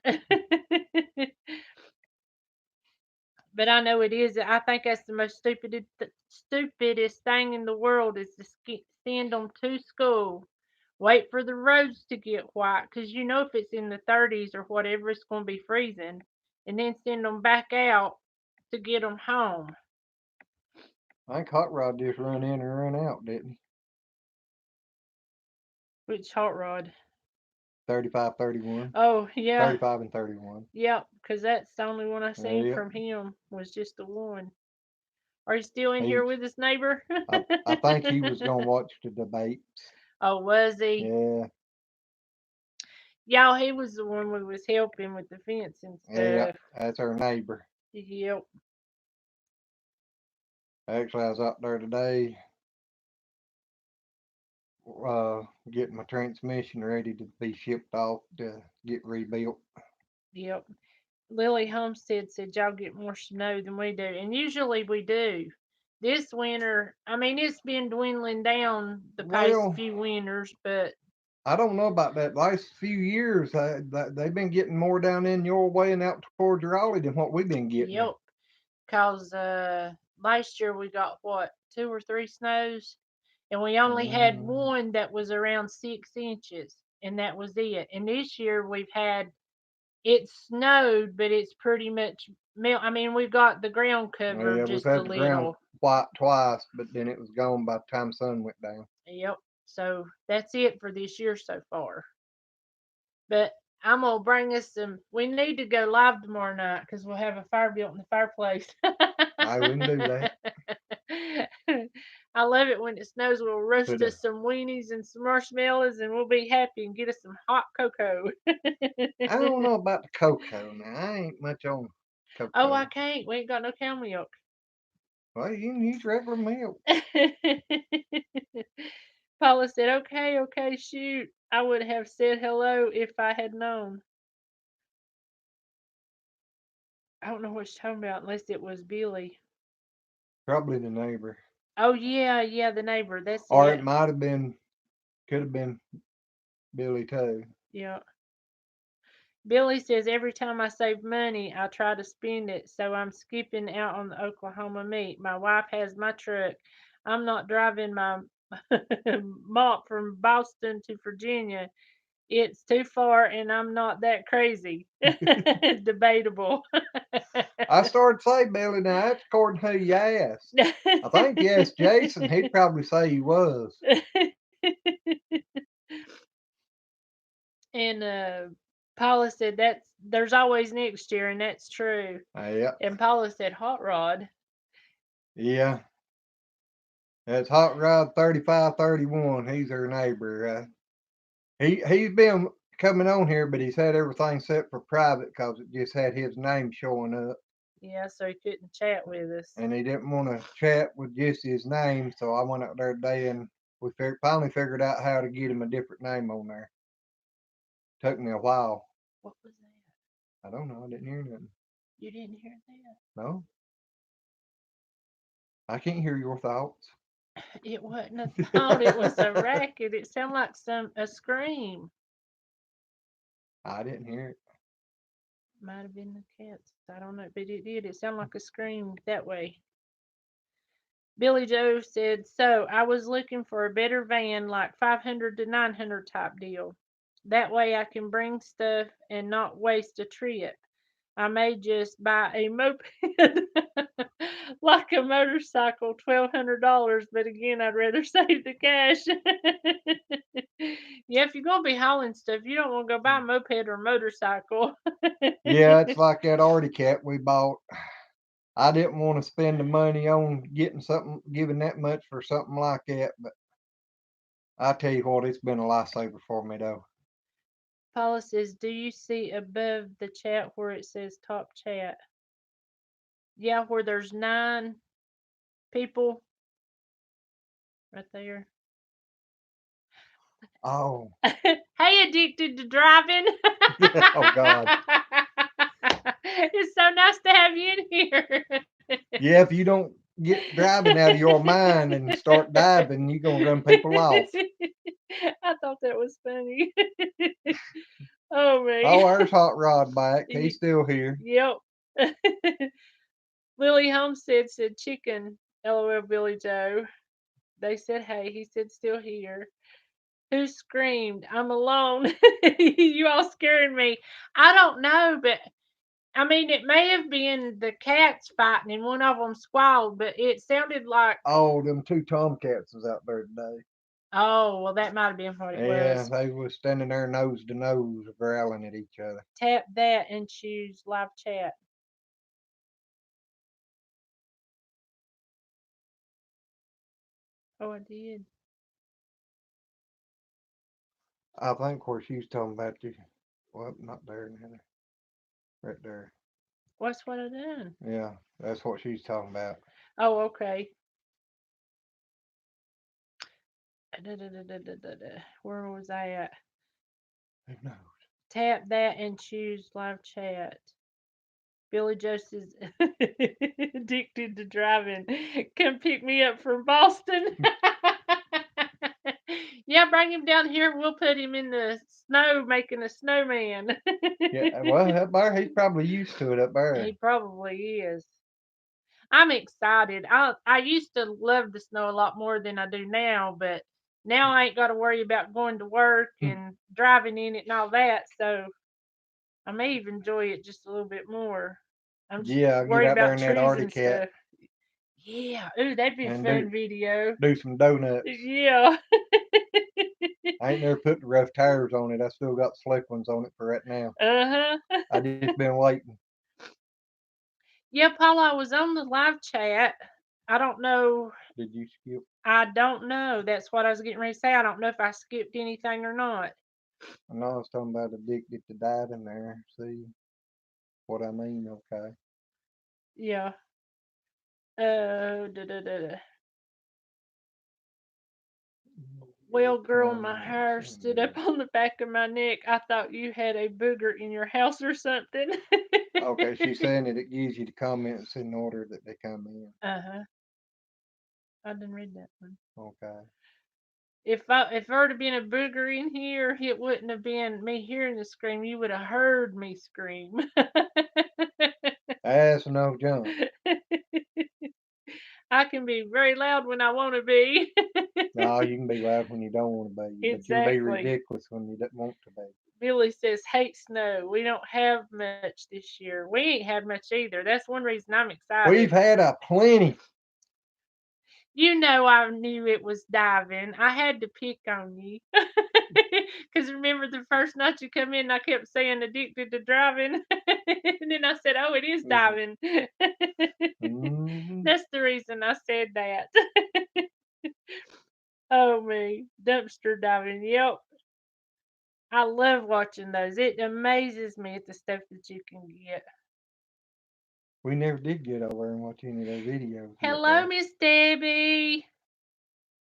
But I know it is. I think that's the most stupidest thing in the world is to send them to school. Wait for the roads to get white, because you know if it's in the 30s or whatever, it's going to be freezing, and then send them back out to get them home. I think Hot Rod just run in and run out, didn't he? Which hot rod? 35, 31. Oh yeah, 35 and 31. yep. Because that's the only one I seen Yeah, from him was just the one. Are you still in here he. with us, neighbor? I think he was gonna watch the debates. Oh, was he? Yeah, Y'all, he was the one we was helping with the fence and yeah. stuff. That's our neighbor. Yep. Actually, I was out there today, getting my transmission ready to be shipped off to get rebuilt. Yep. Lily Homestead said y'all get more snow than we do, and usually we do. This winter, I mean, it's been dwindling down the past Well, few winters, but I don't know about that. Last few years, they've been getting more down in your way and out towards Raleigh than what we've been getting. yep. Cause last year we got what 2 or 3 snows, and we only had Mm, one that was around 6 inches, and that was it. And this year we've had it snowed, but it's pretty much melt. I mean, we've got the ground yeah, covered we've just a had the ground little. white twice, but then it was gone by the time the sun went down. Yep. So that's it for this year so far. But I'm gonna bring us some. We need to go live tomorrow night because we'll have a fire built in the fireplace. I wouldn't do that. I love it when it snows. We'll roast Put a, us some weenies and some marshmallows, and we'll be happy and get us some hot cocoa. I don't know about the cocoa now. I ain't much on Oh, I cocoa. can't. We ain't got no cow milk. Well, you can use regular milk. Paula said, okay, okay, shoot. I would have said hello if I had known. I don't know what she's talking about unless it was Billy. Probably the neighbor. Oh, yeah, yeah, the neighbor. That's Or it it. might have been, could have been Billy too. Yeah. Billy says, every time I save money, I try to spend it, so I'm skipping out on the Oklahoma meat. My wife has my truck. I'm not driving my mop from Boston to Virginia. It's too far, and I'm not that crazy. Debatable. I started to say Billy. Now that's according to who you asked. I think you asked Jason. He'd probably say he was. And Paula said that's there's always next year, and that's true. Yeah, And Paula said hot rod. yeah. That's Hot Rod 35, 31. He's our neighbor. He's been coming on here, but he's had everything set for private because it just had his name showing up, Yeah, so he couldn't chat with us. and he didn't want to chat with just his name. So I went out there today, and we finally figured out how to get him a different name on there. Took me a while. What was that? I don't know. I didn't hear nothing. You didn't hear that? No, I can't hear your thoughts. It wasn't a thought. It was a racket. It sounded like a scream. I didn't hear it. Might have been the cats. I don't know, but it did. It sounded like a scream that way. Billy Joe said, so I was looking for a better van, like 500 to 900 type deal. That way I can bring stuff and not waste a trip. I may just buy a moped like a motorcycle, $1,200, but again, I'd rather save the cash. Yeah, if you're going to be hauling stuff, you don't want to go buy a moped or motorcycle. Yeah, it's like that Artie cat we bought. I didn't want to spend the money on giving that much for something like that, but I tell you what, it's been a lifesaver for me though. Paula says, do you see above the chat where it says top chat? Yeah, where there's 9 people right there. Oh, Hey, addicted to driving. oh God. It's so nice to have you in here. Yeah, if you don't get driving out of your mind and start diving, you're gonna run people off. I thought that was funny. Oh Oh, man. there's Hot Rod back. He's still here. Yep. Willie Homestead said chicken. LOL Billy Joe. They said hey. He said still here. Who screamed? I'm alone. You all scaring me. I don't know, but I mean, it may have been the cats fighting and one of them squalled, but it sounded like, Oh, them 2 tomcats was out there today. oh, well, that might have been what it Yeah, was. they was standing there nose to nose, growling at each other. Tap that and choose live chat. Oh, I did. I think where she's talking about you. Well, not there, Nana. Right there. What's what I done? Yeah, that's what she's talking about. Oh, okay. Where was I at? Who knows? Tap that and choose live chat. Billy Joe says, addicted to driving. Come pick me up from Boston. Yeah, bring him down here. We'll put him in the snow making a snowman. Yeah, well, up there, he's probably used to it up there. He probably is. I'm excited. I used to love the snow a lot more than I do now, but now I ain't got to worry about going to work and driving in it and all that. So I may even enjoy it just a little bit more. I'm just Yeah, I'll get worried out there about in that trees Arctic and cat stuff. Yeah. Ooh, that'd be a and fun video. do some donuts. Yeah. I ain't never put the rough tires on it. I still got slick ones on it for right now. Uh-huh. I just been waiting. Yeah, Paula, I was on the live chat. I don't know. Did you skip? I don't know. That's what I was getting ready to say. I don't know if I skipped anything or not. I know I was talking about addicted to diving there. See what I mean? Okay. Yeah. Da, da, da, da. Well, girl, my hair stood up on the back of my neck. I thought you had a booger in your house or something. Okay, she's saying that it gives you the comments in order that they come in. Uh-huh. I didn't read that one. Okay. If there'd have been a booger in here, it wouldn't have been me hearing the scream. You would have heard me scream. That's no jump. I can be very loud when I want to be. No, you can be loud when you don't want to be, but you can be Exactly. ridiculous when you don't want to be. Billy says, hate snow. We don't have much this year. We ain't had much either. That's one reason I'm excited. We've had a plenty. You know, I knew it was diving. I had to pick on you. Because remember the first night you come in, I kept saying addicted to driving. And then I said, oh, it is diving. That's the reason I said that. Oh, me. Dumpster diving. Yep. I love watching those. It amazes me at the stuff that you can get. We never did get over and watch any of those videos. Hello, Miss Debbie.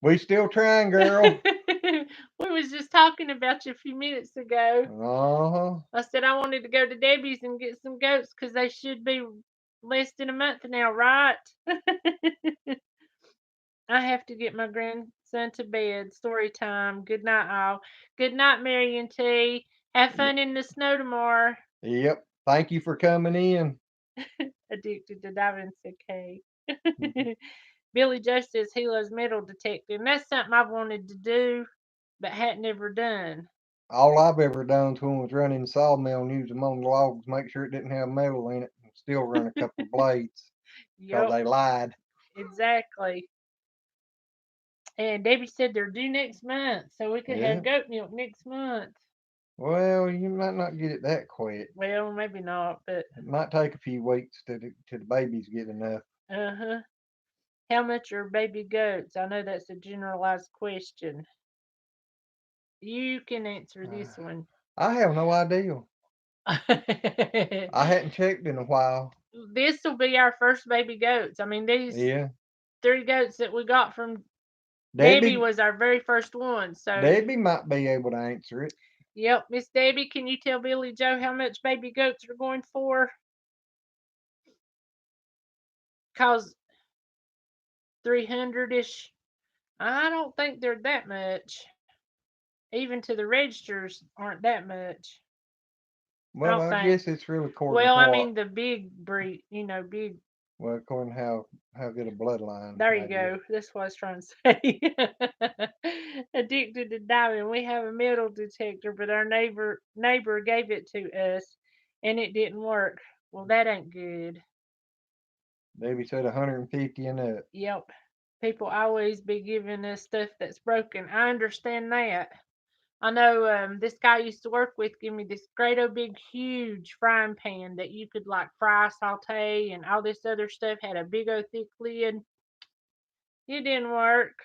We still trying, girl. We was just talking about you a few minutes ago. Uh-huh. I said I wanted to go to Debbie's and get some goats because they should be less than a month now, right? I have to get my grandson to bed. Story time. Good night, all. Good night, Marion T. Have fun in the snow tomorrow. Yep. Thank you for coming in. Addicted to diving, said Kay. Billy Joe says he loves metal detecting. That's something I've wanted to do, but hadn't ever done. All I've ever done to 'em was run in the sawmill and use them on the logs, make sure it didn't have metal in it, and still run a couple of blades because Yep, they lied. exactly. And Debbie said they're due next month, so we could Yeah. have goat milk next month. Well, you might not get it that quick. Well, maybe not, but It might take a few weeks to the babies get enough. uh-huh. How much are baby goats? I know that's a generalized question. You can answer this one. I have no idea. I hadn't checked in a while. This will be our first baby goats. I mean, these Yeah. 3 goats that we got from Debbie Debbie was our very first one. So, Debbie might be able to answer it. yep, Miss Debbie, can you tell Billy Joe how much baby goats are going for? Cause 300-ish. I don't think they're that much. Even to the registers aren't that much. I Well, don't I think. guess it's really according to Well, I what. mean the big breed, big. Well, according to how good a bloodline, There you maybe. go. That's what I was trying to say. Addicted to diving. We have a metal detector, but our neighbor gave it to us, and it didn't work. Well, that ain't good. Debbie said 150 and up. Yep. People always be giving us stuff that's broken. I understand that. I know this guy I used to work with gave me this great old big huge frying pan that you could like fry, saute, and all this other stuff. Had a big old thick lid. It didn't work.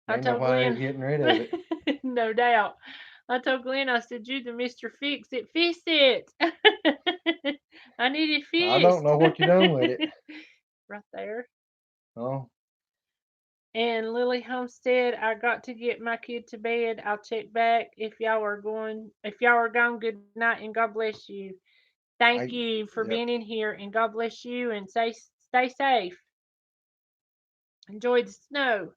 I Ain't no told why he's Glenn, getting rid of it. no doubt. I told Glenn, I said, you the Mr. Fix It. Fix it. I need it I don't fixed. know what you done with it. Right there. Oh, And Lily Homestead, I got to get my kid to bed. I'll check back if y'all are gone, good night and God bless you. Thank I you for yep. being in here and God bless you and stay safe. Enjoy the snow.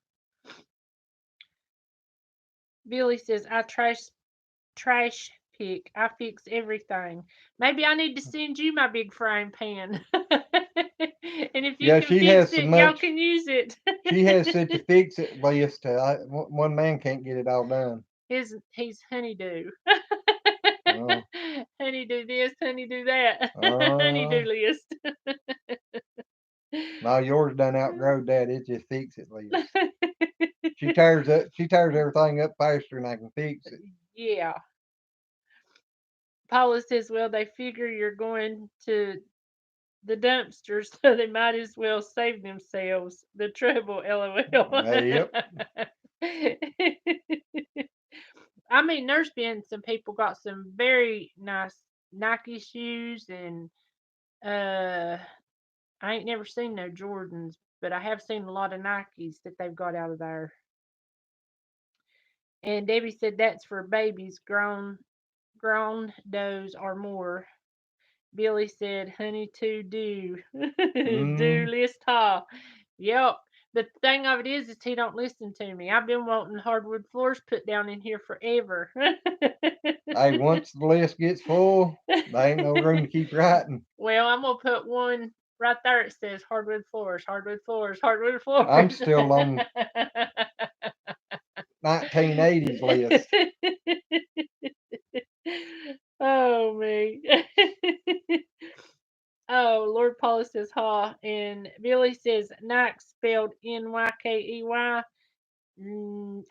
Billy says I trash pick. I fix everything. Maybe I need to send you my big frying pan. And if you Yeah, can she fix has so it, y'all much. can use it. She has such a fix it list. One man can't get it all done. He's honeydew. Oh, Honeydew this, honeydew that. uh, Honeydew list. now yours done outgrow that. It's just fix it list. She tears up. She tears everything up faster than I can fix it. Yeah. Paula says, well, they figure you're going to the dumpster, so they might as well save themselves the trouble, lol. Yep. I mean, there's been some people got some very nice Nike shoes, and uh, I ain't never seen no Jordans, but I have seen a lot of Nikes that they've got out of there. And Debbie said that's for babies, grown does or more. Billy said, honey to do. Do Mm. list ha. Yep. The thing of it is he don't listen to me. I've been wanting hardwood floors put down in here forever. Hey, once the list gets full, there ain't no room to keep writing. Well, I'm gonna put one right there. It says hardwood floors, hardwood floors, hardwood floors. I'm still on 1980s list. Oh me. Oh, Lord Paula says ha, and Billy says Nike spelled Nykey.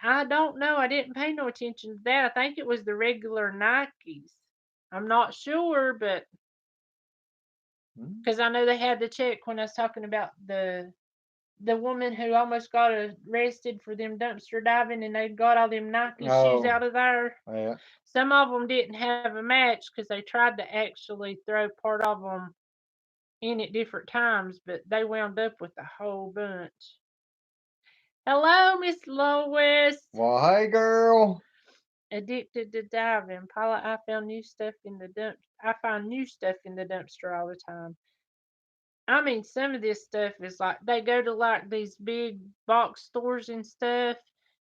I don't know. I didn't pay no attention to that. I think it was the regular Nikes. I'm not sure, but Mm. because I know they had to check when I was talking about the woman who almost got arrested for them dumpster diving, and they got all them Nike shoes Oh, out of there. yeah. Some of them didn't have a match because they tried to actually throw part of them in at different times, but they wound up with a whole bunch. Hello, Miss Lois. Well, hey, girl. Addicted to diving. Paula, I found new stuff in the dump. I find new stuff in the dumpster all the time. I mean, some of this stuff is like they go to like these big box stores and stuff,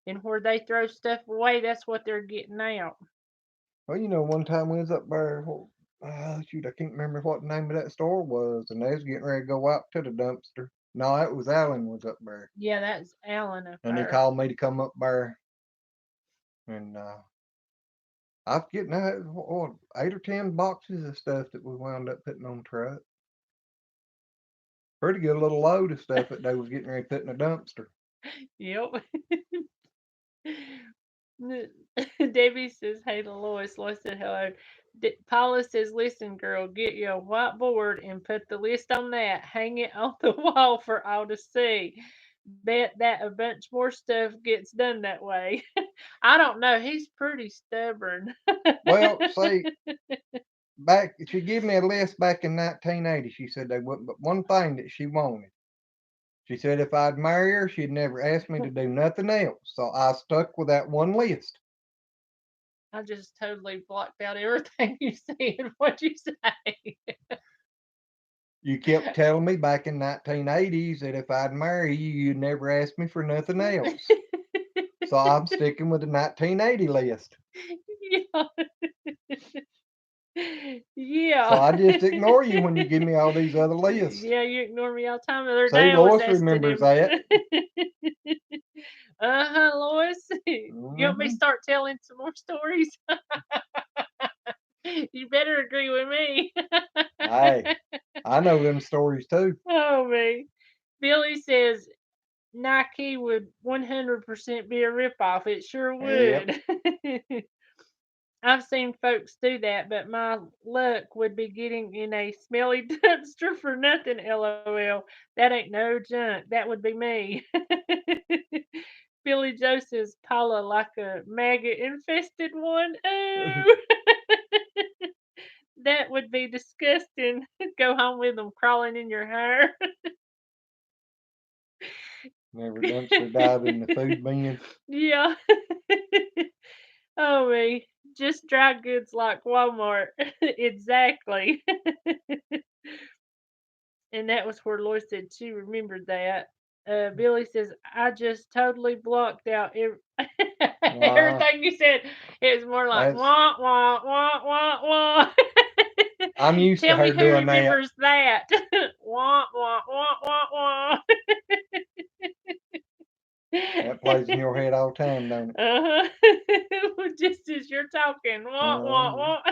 and where they throw stuff away, that's what they're getting out. Well, one time we was up there. Shoot, I can't remember what the name of that store was, and they was getting ready to go out to the dumpster. No, it was Alan was up there, Yeah, that's Alan up and he there. called me to come up there, and I was getting 8 or 10 boxes of stuff that we wound up putting on the truck. Pretty good little load of stuff that they was getting ready to put in a dumpster. Yep. Debbie says, "Hey to Lois." Lois said, "Hello." Paula says, "Listen, girl, get you a whiteboard and put the list on that. Hang it on the wall for all to see. Bet that a bunch more stuff gets done that way." I don't know. He's pretty stubborn. Well, see, back she gave me a list back in 1980. She said they wouldn't, but one thing that she wanted. She said if I'd marry her, she'd never ask me to do nothing else. So I stuck with that one list. I just totally blocked out everything you said. What'd you say? You kept telling me back in 1980s that if I'd marry you, you'd never ask me for nothing else. So I'm sticking with the 1980 list. Yeah. So Yeah. I just ignore you when you give me all these other lists. Yeah, you ignore me all the time. The other See, day I was Lois asking remembers him. that. Lois. You want me to Mhm. start telling some more stories? You better agree with me. Hey, I know them stories too. Oh me. Billy says Nike would 100% be a ripoff. It sure Yep. would. I've seen folks do that, but my luck would be getting in a smelly dumpster for nothing, lol. That ain't no junk. That would be me. Billy Joe says Paula like a maggot infested one. Oh, that would be disgusting. Go home with them crawling in your hair. Never dumpster dive in the food bin. Yeah. Oh me. Just dry goods like Walmart. Exactly. And that was where Lois said she remembered that. Billy says, I just totally blocked out Uh, everything you said. It was more like, that's wah, wah, wah, wah, wah. I'm used to Tell me her who doing that. remembers that. Wah, wah, wah, wah, wah. That plays in your head all the time, don't it? Uh-huh. Just as you're talking. Wah, wah, Uh, wah.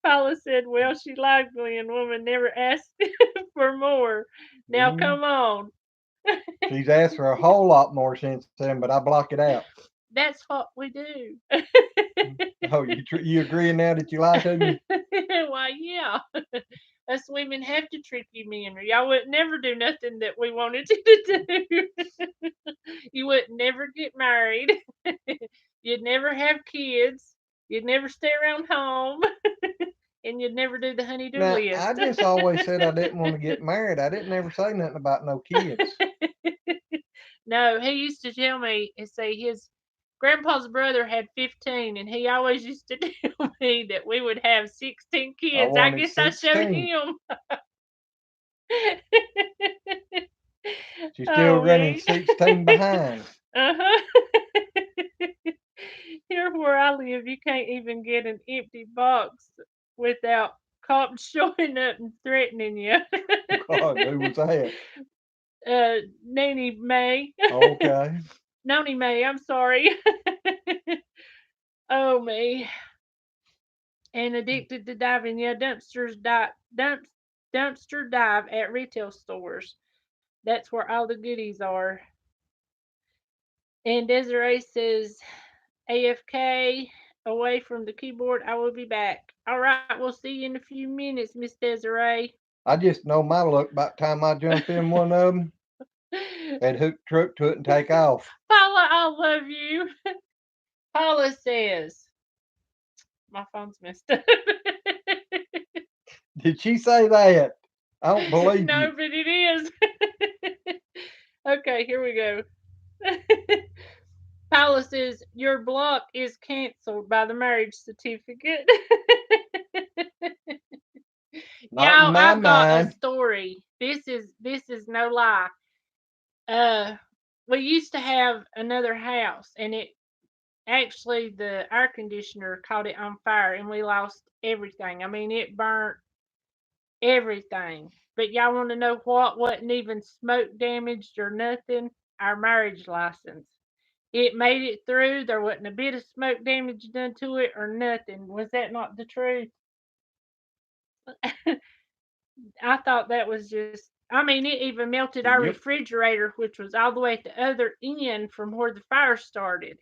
Paula said, well, she lied, Glenn. Woman never asked for more. Now mhm. come on. She's asked for a whole lot more since then, but I block it out. That's what we do. Oh, you agreeing now that you lied to me? Why, yeah. Us women have to trick you men, or y'all would never do nothing that we wanted you to do. You would never get married. You'd never have kids. You'd never stay around home. And you'd never do the honey-do Now, I list. just always said I didn't want to get married. I didn't ever say nothing about no kids. No, he used to tell me and say his grandpa's brother had 15, and he always used to tell me that we would have 16 I kids. I wanted guess I showed 16. him. She's still Oh, running me. 16 behind. Uh-huh. Here where I live, you can't even get an empty box without cops showing up and threatening you. God, who was that? Nanny May. Okay. Noni May, I'm sorry. Oh, me. And addicted to diving. Yeah, dumpster dive at retail stores. That's where all the goodies are. And Desiree says, AFK, away from the keyboard. I will be back. All right, we'll see you in a few minutes, Miss Desiree. I just know my luck. By the time I jump in one of them, they'd hook the truck to it and take off. Paula, I love you. Paula says, my phone's messed up. Did she say that? I don't believe No, you. but it is. Okay, here we go. Paula says, your block is canceled by the marriage certificate. Not in Y'all, my I've got a mind. story. This is no lie. Uh we used to have another house, and it actually the air conditioner caught it on fire and we lost everything. I mean, it burnt everything. But y'all want to know what wasn't even smoke damaged or nothing? Our marriage license. It made it through. There wasn't a bit of smoke damage done to it or nothing. Was that not the truth? I thought that was just I mean, it even melted our Yep. refrigerator, which was all the way at the other end from where the fire started.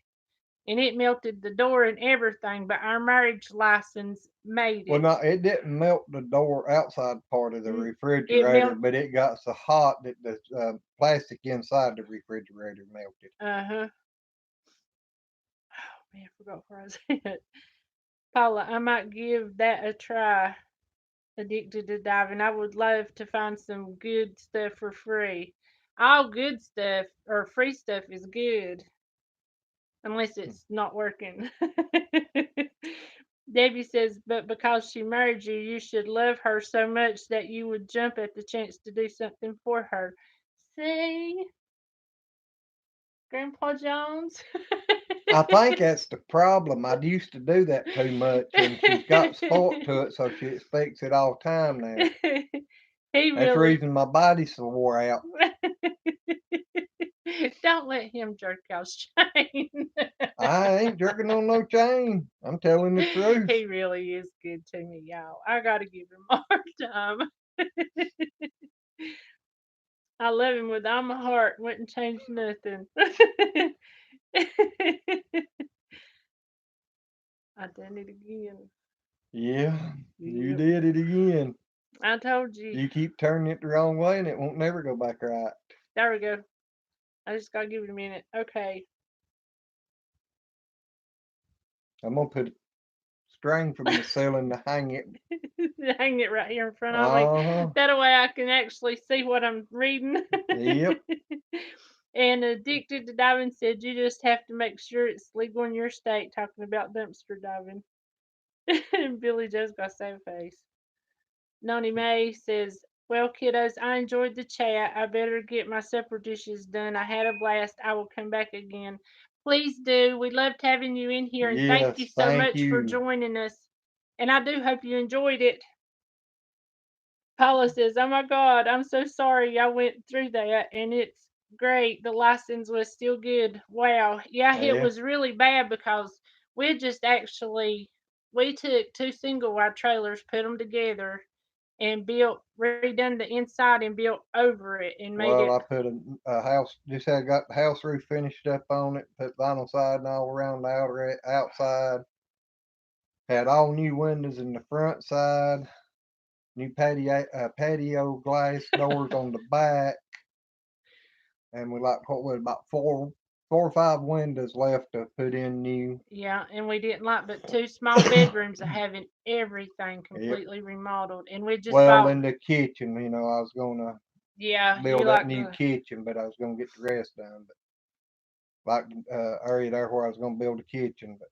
And it melted the door and everything, but our marriage license made Well, it. no, it didn't melt the door outside part of the Mm, It refrigerator, melt. but it got so hot that the plastic inside the refrigerator melted. Uh-huh. Oh man, I forgot where I was at. Paula, I might give that a try. Addicted to diving. I would love to find some good stuff for free. All good stuff or free stuff is good, unless it's not working. Debbie says, but because she married you, you should love her so much that you would jump at the chance to do something for her. See, Grandpa Jones? I think that's the problem. I used to do that too much, and she's got spoilt to it, so she expects it all the time now. He That's the really. reason my body's so wore out. Don't let him jerk y'all's chain. I ain't jerking on no chain. I'm telling the truth. He really is good to me, y'all. I gotta give him a hard time. I love him with all my heart. Wouldn't change nothing. I done it again. Yeah, you Yep. did it again. I told you. You keep turning it the wrong way, and it won't never go back right. There we go. I just gotta give it a minute. Okay. I'm gonna put a string from the ceiling to hang it. Hang it right here in front of me. Uh huh. That way I can actually see what I'm reading. Yep. And Addicted to Diving said you just have to make sure it's legal in your state, talking about dumpster diving. Billy Joe's got the same face. Noni May says, well, kiddos, I enjoyed the chat. I better get my supper dishes done. I had a blast. I will come back again. Please do. We loved having you in here, and thank you Yes. so Thank much for you. joining us. And I do hope you enjoyed it. Paula says, oh my God, I'm so sorry I went through that. And it's great. The license was still good. Wow. Yeah, it Yeah. was really bad because we just actually, we took two single wide trailers, put them together, and built, redone the inside and built over it and made Well, it. I put a house. Just had got the house roof finished up on it. Put vinyl siding all around the outside. Had all new windows in the front side. New patio glass doors on the back, and we like what with about four or five windows left to put in new. Yeah, and we didn't like but two small bedrooms of having everything Yep. completely remodeled. And we just Well, bought, in the kitchen, I was gonna yeah, you build that like new the, kitchen, but I was gonna get the rest done. But like area there where I was gonna build a kitchen, but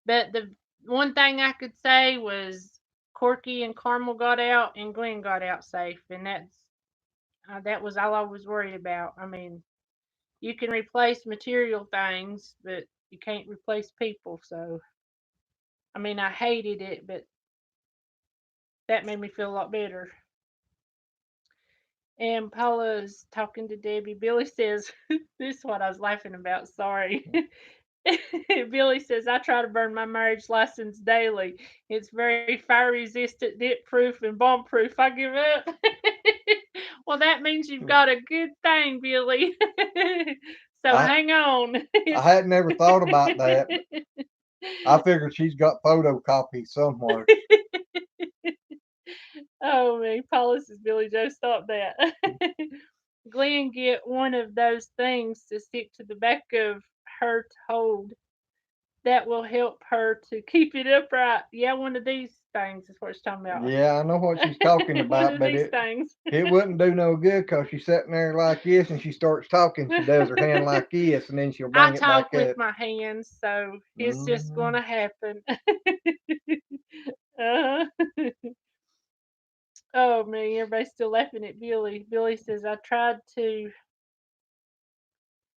but the one thing I could say was Corky and Carmel got out and Glenn got out safe, and that was all I was worried about. I mean, you can replace material things, but you can't replace people. So, I mean, I hated it, but that made me feel a lot better. And Paula's talking to Debbie. Billy says, this is what I was laughing about. Sorry. Billy says, I try to burn my marriage license daily. It's very fire resistant, dip proof, and bomb proof. I give up. Well, that means you've got a good thing, Billy. So I hang on. I hadn't ever thought about that. But I figured she's got photocopies somewhere. Oh man, Paula says, Billy Joe, stop that. Glenn, get one of those things to stick to the back of her to hold. That will help her to keep it upright. Yeah, one of these things is what she's talking about. Yeah, I know what she's talking One about, of but these it things. it wouldn't do no good because she's sitting there like this, and she starts talking. She does her hand like this, and then she'll I bring it back talk with up. my hands, so it's just Hmm. gonna happen. uh Oh man, everybody's still laughing at Billy. Billy says I tried to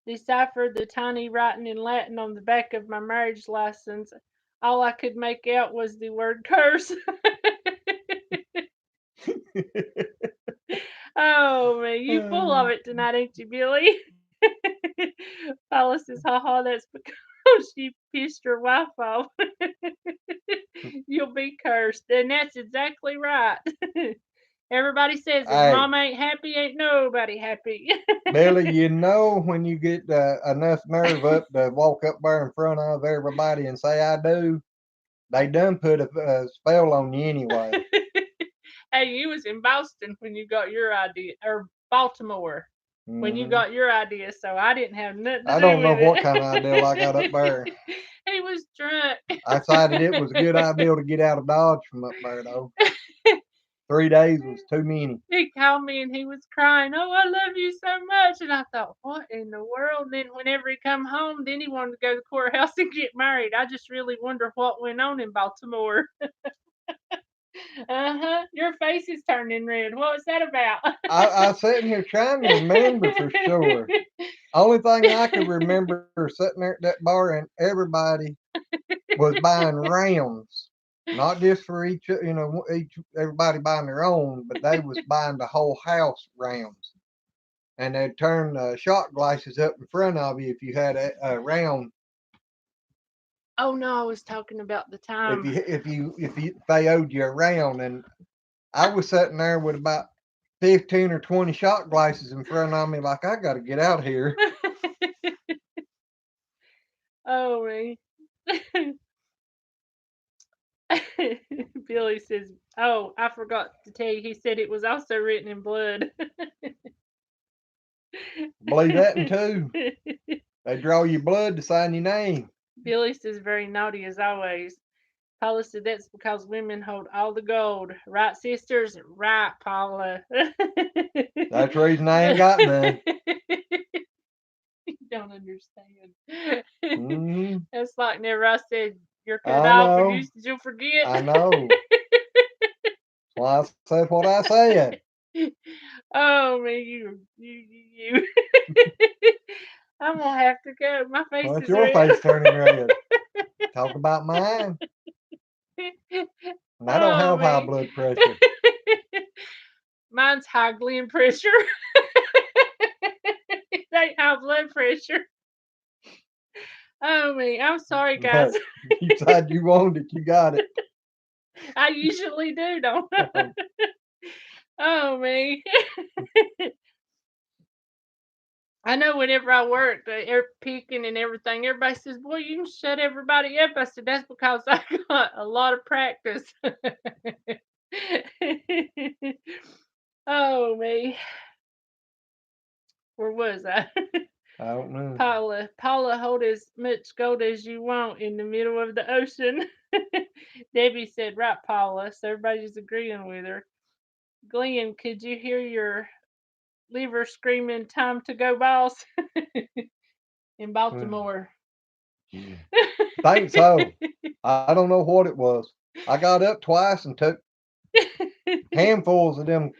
decipher the tiny writing in Latin on the back of my marriage license. All I could make out was the word curse. Oh man, you full of it tonight, ain't you, Billy? Paula says, haha, that's because you pissed your wife off. You'll be cursed. And that's exactly right. Everybody says if Hey, mama ain't happy, ain't nobody happy. Billy, you know when you get enough nerve up to walk up there in front of everybody and say I do, they done put a spell on you anyway. Hey, you was in Boston when you got your idea, or Baltimore when you Hmm. got your idea, so I didn't have nothing to I do don't know with what kind of idea I got up it. there. He was drunk. I decided it was a good idea to get out of Dodge from up there, though. 3 days was too many. He called me and he was crying, "Oh, I love you so much." And I thought, what in the world? Then whenever he come home, then he wanted to go to the courthouse and get married. I just really wonder what went on in Baltimore. Uh-huh. Your face is turning red. What was that about? I sitting here trying to remember for sure. Only thing I could remember sitting there at that bar and everybody was buying rounds, not just for each everybody buying their own, but they was buying the whole house rounds, and they'd turn shot glasses up in front of you if you had a round. Oh no, I was talking about the If time. you if they owed you a round, and I was sitting there with about 15 or 20 shot glasses in front of me, like I got to get out of here. Oh me. Billy says, "Oh, I forgot to tell you." He said it was also written in blood. Believe that and two. They draw your blood to sign your name. Billy says, "Very naughty as always." Paula said, "That's because women hold all the gold. Right, sisters? Right, Paula." That's the reason I ain't got none. You don't understand. Hmm. That's like whenever I said, "You're cut I off and know. you you'll forget." I know. Well, I said what I said. Oh man, you. I'm gonna have to go. My face What's is your red. face turning red? Talk about mine. And I don't Oh have high man. blood pressure. Mine's high gland pressure. It ain't high blood pressure. Oh man, I'm sorry guys. Look, you said you wanted it, you got it. I usually do, don't I? Oh man. I know whenever I work, the air picking and everything, everybody says, "Boy, you can shut everybody up." I said, "That's because I got a lot of practice." Oh me. Where was I? I don't know. Paula, hold as much gold as you want in the middle of the ocean. Debbie said, "Right, Paula." So everybody's agreeing with her. Glenn, could you hear your liver screaming, "Time to go, boss," in Baltimore? Think so. I don't know what it was. I got up twice and took handfuls of them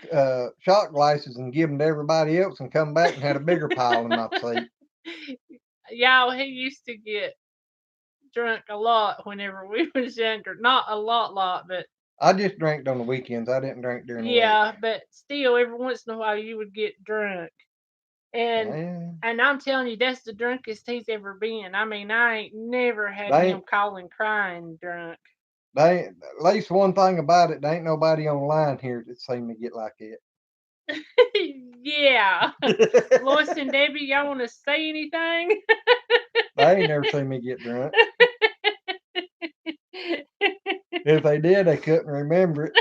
shot glasses and give them to everybody else and come back and had a bigger pile in my seat. Y'all, he used to get drunk a lot whenever we was younger. Not a lot, but I just drank on the weekends. I didn't drink during the week. yeah, but still, every once in a while you would get drunk. And Yeah, and I'm telling you, that's the drunkest he's ever been. I mean, I ain't never had they him ain't, calling crying drunk. at least one thing about it, there ain't nobody online here that seen me get like it. Yeah. Lois and Debbie, y'all want to say anything? They ain't never seen me get drunk. If they did, they couldn't remember it.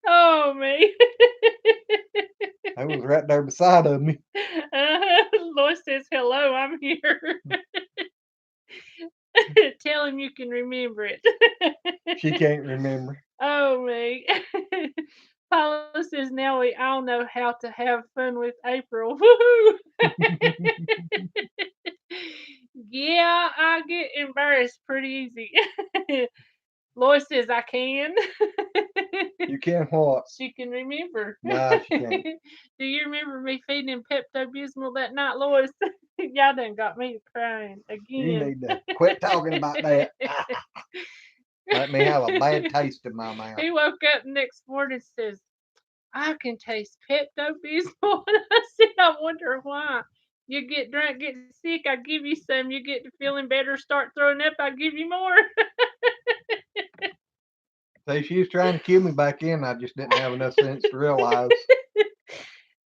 Oh me. I was right there beside of me. Lois says hello, I'm here. Tell him you can remember it. She can't remember. Oh me. Paula says now we all know how to have fun with April. Woohoo! Yeah, I get embarrassed pretty easy. Lois says I can. You can't what? She can remember. Nah, she can't. Do you remember me feeding him Pepto Bismol that night, Lois? Y'all done got me crying You again. need to quit talking about that. Let me have a bad taste in my mouth. He woke up the next morning and says, "I can taste Pepto Bismol." And I said, "I wonder why. You get drunk, get sick, I give you some. You get to feeling better, start throwing up, I give you more." Say she was trying to kill me back in. I just didn't have enough sense to realize.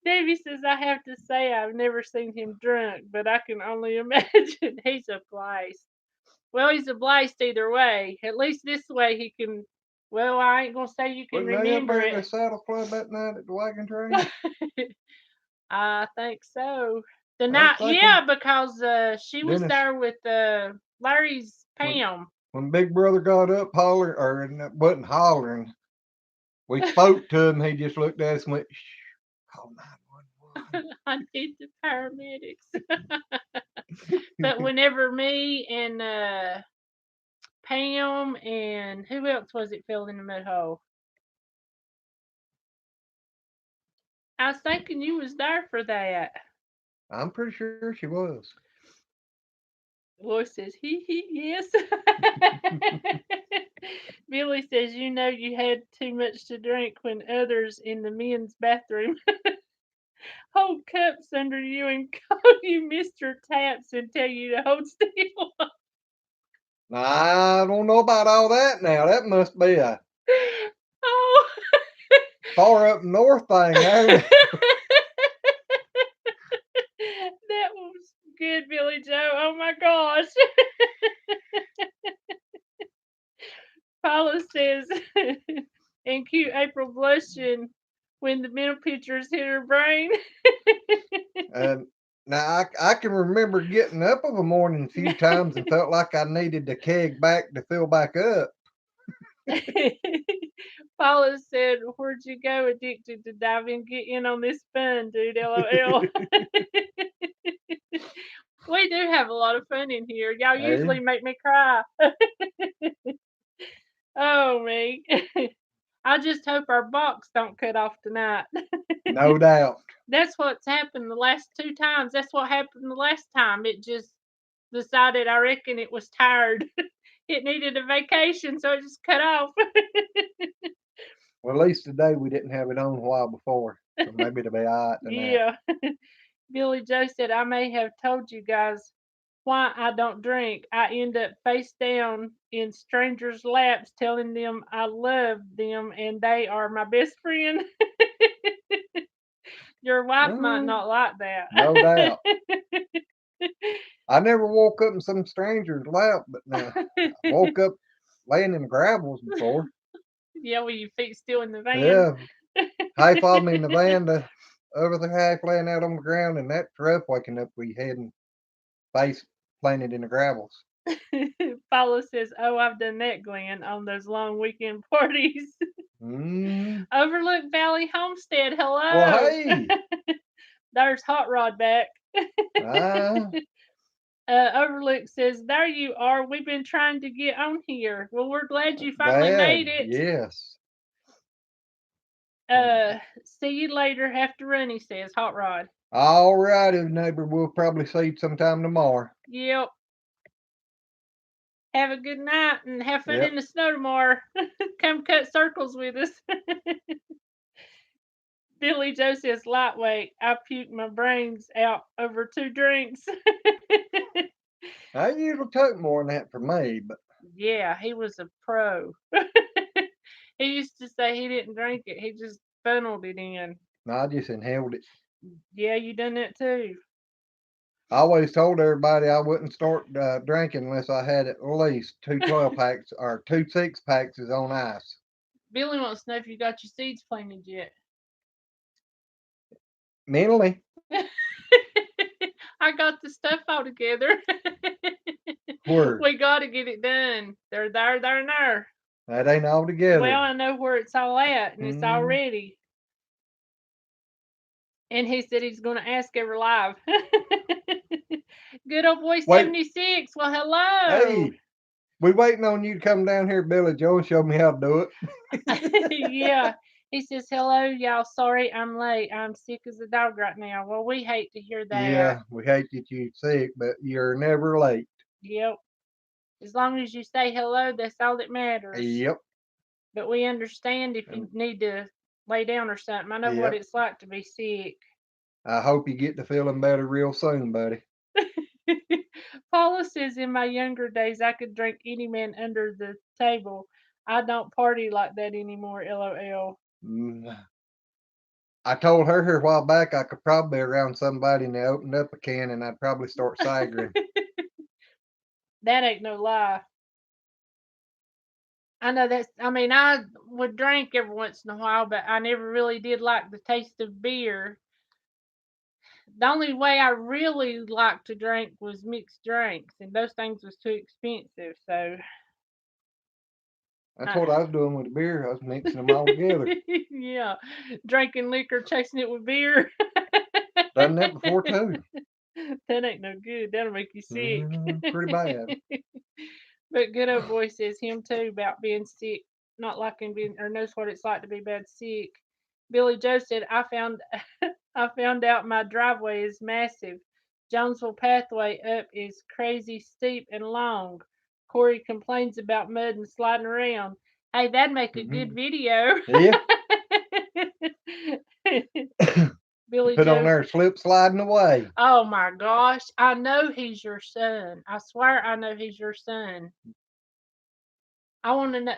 Davy says, I have to say I've never seen him drunk, but I can only imagine he's a blast. Well, he's a blast either way. At least this way he can. Well, I ain't gonna say you can Wasn't they up remember there at the it. saddle club that night at the wagon train? I think so. The I was night, thinking yeah, because she was Dennis there with Larry's when Pam. when Big Brother got up hollering or wasn't hollering, we spoke to him. He just looked at us and went, "Shh, call 911." I need the paramedics. But whenever me and Pam and who else was it fell in the mud hole? I was thinking you was there for that. I'm pretty sure she was. Roy says, yes. Billy says, you know you had too much to drink when others in the men's bathroom hold cups under you and call you Mr. Taps and tell you to hold still. I don't know about all that now. That must be a Oh. far up north thing there. That was good, Billy Joe. Oh my gosh. Paula says, and cute April blushing when the middle pictures hit her brain. And now I can remember getting up of a morning a few times and felt like I needed the keg back to fill back up. Paula said, where'd you go addicted to diving? Get in on this fun, dude. LOL. We do have a lot of fun in here. Y'all usually Hey, make me cry. Oh, me. I just hope our box don't cut off tonight. no doubt. That's what's happened the last 2 times. That's what happened the last time. It just decided, I reckon it was tired. It needed a vacation, so it just cut off. Well, at least today we didn't have it on a while before. So maybe it'll be all right tonight. Yeah. Billy Joe said, I may have told you guys why I don't drink. I end up face down in strangers' laps telling them I love them and they are my best friend. Your wife might Mm, not like that. no doubt. I never woke up in some stranger's lap, but now I woke up laying in the gravels before. Yeah, with your feet still in the van. Yeah, half of me in the van, the other half laying out on the ground, and that's rough waking up with your head and face planted in the gravels. Paula says, oh, I've done that, Glenn, on those long weekend parties. Mm. Overlook Valley Homestead, Well, hello. hey, There's Hot Rod back. ah, Overlook says, there you are. We've been trying to get on here. Well, we're glad you finally glad, made it. yes. See you later. Have to run, he says. Hot Rod. All righty, neighbor. We'll probably see you sometime tomorrow. Yep. Have a good night and have fun Yep. in the snow tomorrow. Come cut circles with us. Billy Joe says, lightweight. I puked my brains out over 2 drinks. I usually took more than that for me, but Yeah, he was a pro. He used to say he didn't drink it. He just funneled it in. I just inhaled it. Yeah, you done that too. I always told everybody I wouldn't start drinking unless I had at least 2 12 packs or 2 6 packs is on ice. Billy wants to know if you got your seeds planted yet. Mentally, I got the stuff all together. where We got to get it done. They're there, there, and there. that ain't all Well, together. I know where it's all at, and it's all Mm, ready. And he said he's going to ask every live. Good old boy wait, 76. Well, hello. hey, we waiting on you to come down here, Billy Joe, and show me how to do it. Yeah. He says, hello, y'all. Sorry I'm late. I'm sick as a dog right now. Well, we hate to hear that. Yeah, we hate that you're sick, but you're never late. Yep. As long as you say hello, that's all that matters. Yep, But we understand if you and need to lay down or something. I know what yep. it's like to be sick. I hope you get to feeling better real soon, buddy. Paula says, in my younger days, I could drink any man under the table. I don't party like that anymore, LOL. Mm, I told her a while back I could probably be around somebody and they opened up a can and I'd probably start cigaring. That ain't no lie. I know that's, I mean, I would drink every once in a while, but I never really did like the taste of beer. The only way I really liked to drink was mixed drinks, and those things was too expensive. So, That's I, what I was doing with the beer. I was mixing them all together. yeah, drinking liquor, chasing it with beer. Done that before too. That ain't no good. That'll make you sick. Pretty bad. But good old boy says him too about being sick, not liking being, or knows what it's like to be bad sick. Billy Joe said, I found I found out my driveway is massive. Jonesville pathway up is crazy steep and long. Corey complains about mud and sliding around. Hey, that'd make a good Mhm. video. Yeah. Billy Put on Joe. there, slip sliding away. Oh my gosh. I know he's your son. I swear I know he's your son. I want to know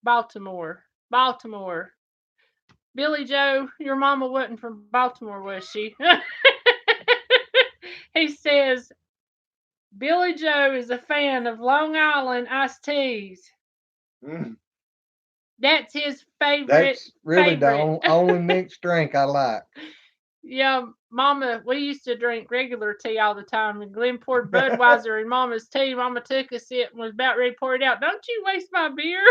Baltimore. Baltimore. Billy Joe, your mama wasn't from Baltimore, was she? He says Billy Joe is a fan of Long Island iced teas. Mm. That's his favorite That's really the favorite. only mixed drink I like. Yeah, Mama, we used to drink regular tea all the time, and Glenn poured Budweiser in Mama's tea. Mama took a sip and was about ready to pour it out. Don't you waste my beer.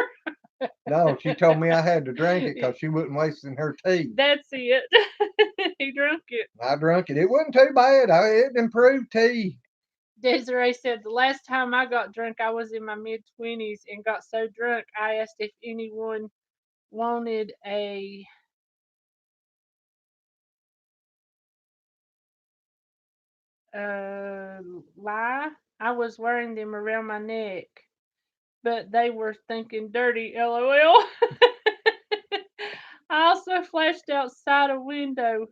No, she told me I had to drink it because she wasn't wasting her tea. That's it. He drank it. I drunk it. It wasn't too bad. It improved tea. Desiree said, the last time I got drunk, I was in my mid 20s and got so drunk, I asked if anyone wanted a lie. I was wearing them around my neck, but they were thinking dirty, LOL. I also flashed outside a window.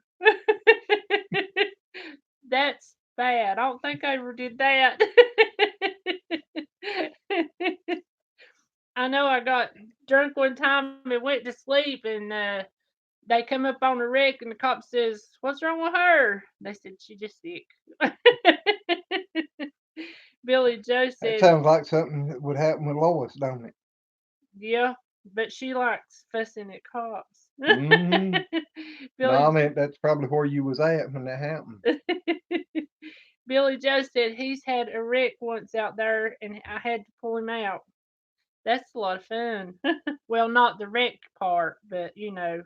That's bad. I don't think I ever did that. I know I got drunk one time and went to sleep, and they come up on the wreck, and the cop says, "What's wrong with her?" They said, "She just sick." Billy Joe That said, sounds like something that would happen with Lois, don't it? "Yeah, but she likes fussing at cops." Mm-hmm. No, I Billy mean that's probably where you was at when that happened. Billy Joe said he's had a wreck once out there, and I had to pull him out. That's a lot of fun. Well, not the wreck part, but you know.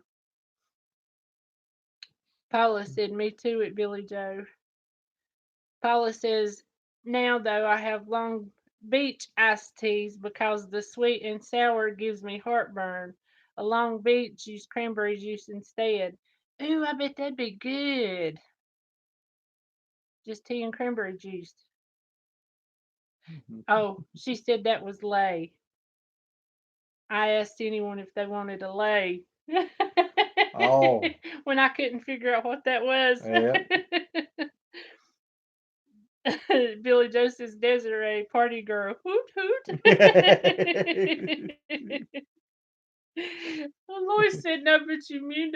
Paula said, "Me too," at Billy Joe. Paula says, now though I have Long Beach iced teas because the sweet and sour gives me heartburn. A Long Beach use cranberry juice instead. Ooh, I bet that'd be good. Just tea and cranberry juice. Oh, she said that was lay. I asked anyone if they wanted a lay. Oh, When I couldn't figure out what that was. yeah. Billy Joe says Desiree, party girl. Hoot hoot. Well, Lois said no, but you mooned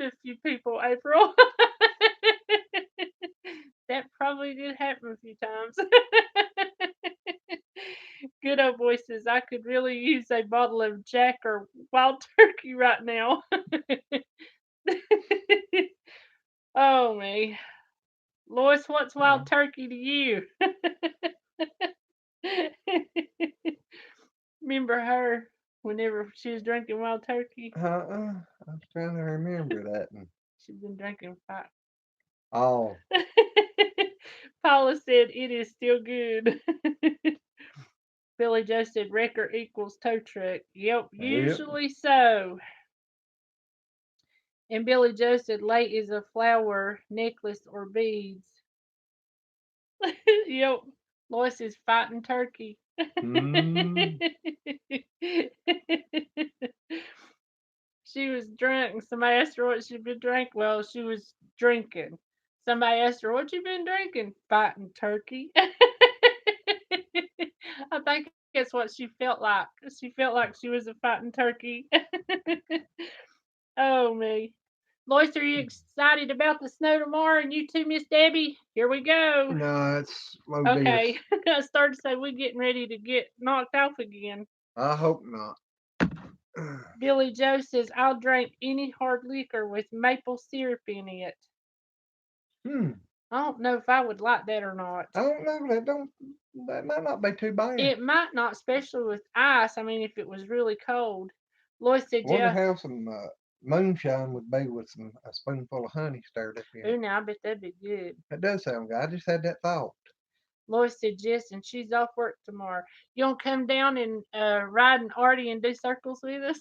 a few people, April. That probably did happen a few times. Good old boy says I could really use a bottle of Jack or Wild Turkey right now. Oh me. Lois, what's Wild Turkey to you? Remember her whenever she was drinking Wild Turkey? I was trying to remember that one. She's been drinking five. Oh, Paula said it is still good. Billy Joe said wrecker equals tow truck. Yep, yep. usually so. And Billy Joe said lay is a flower, necklace, or beads. Yep. Lois is fighting turkey. Mm. She was drunk and somebody asked her what she'd been drinking. Well, she was drinking. Somebody asked her, what you been drinking? Fighting turkey. I think Guess what she felt like? She felt like she was a fighting turkey. Oh me. Lois, are you excited about the snow tomorrow? And you too, Miss Debbie? Here we go. No, it's low Okay. this. I started to say we're getting ready to get knocked off again. I hope not. Billy Joe says, I'll drink any hard liquor with maple syrup in it. I don't know if I would like that or not. I don't know. That might not be too bad. It might not, especially with ice. I mean, if it was really cold. Lois said, Wonder yeah. how some moonshine would be with a spoonful of honey stirred up in Ooh, it. now I bet that'd be good. That does sound good. I just had that thought. Lois said yes, and she's off work tomorrow. You want to come down and ride an Artie and do circles with us?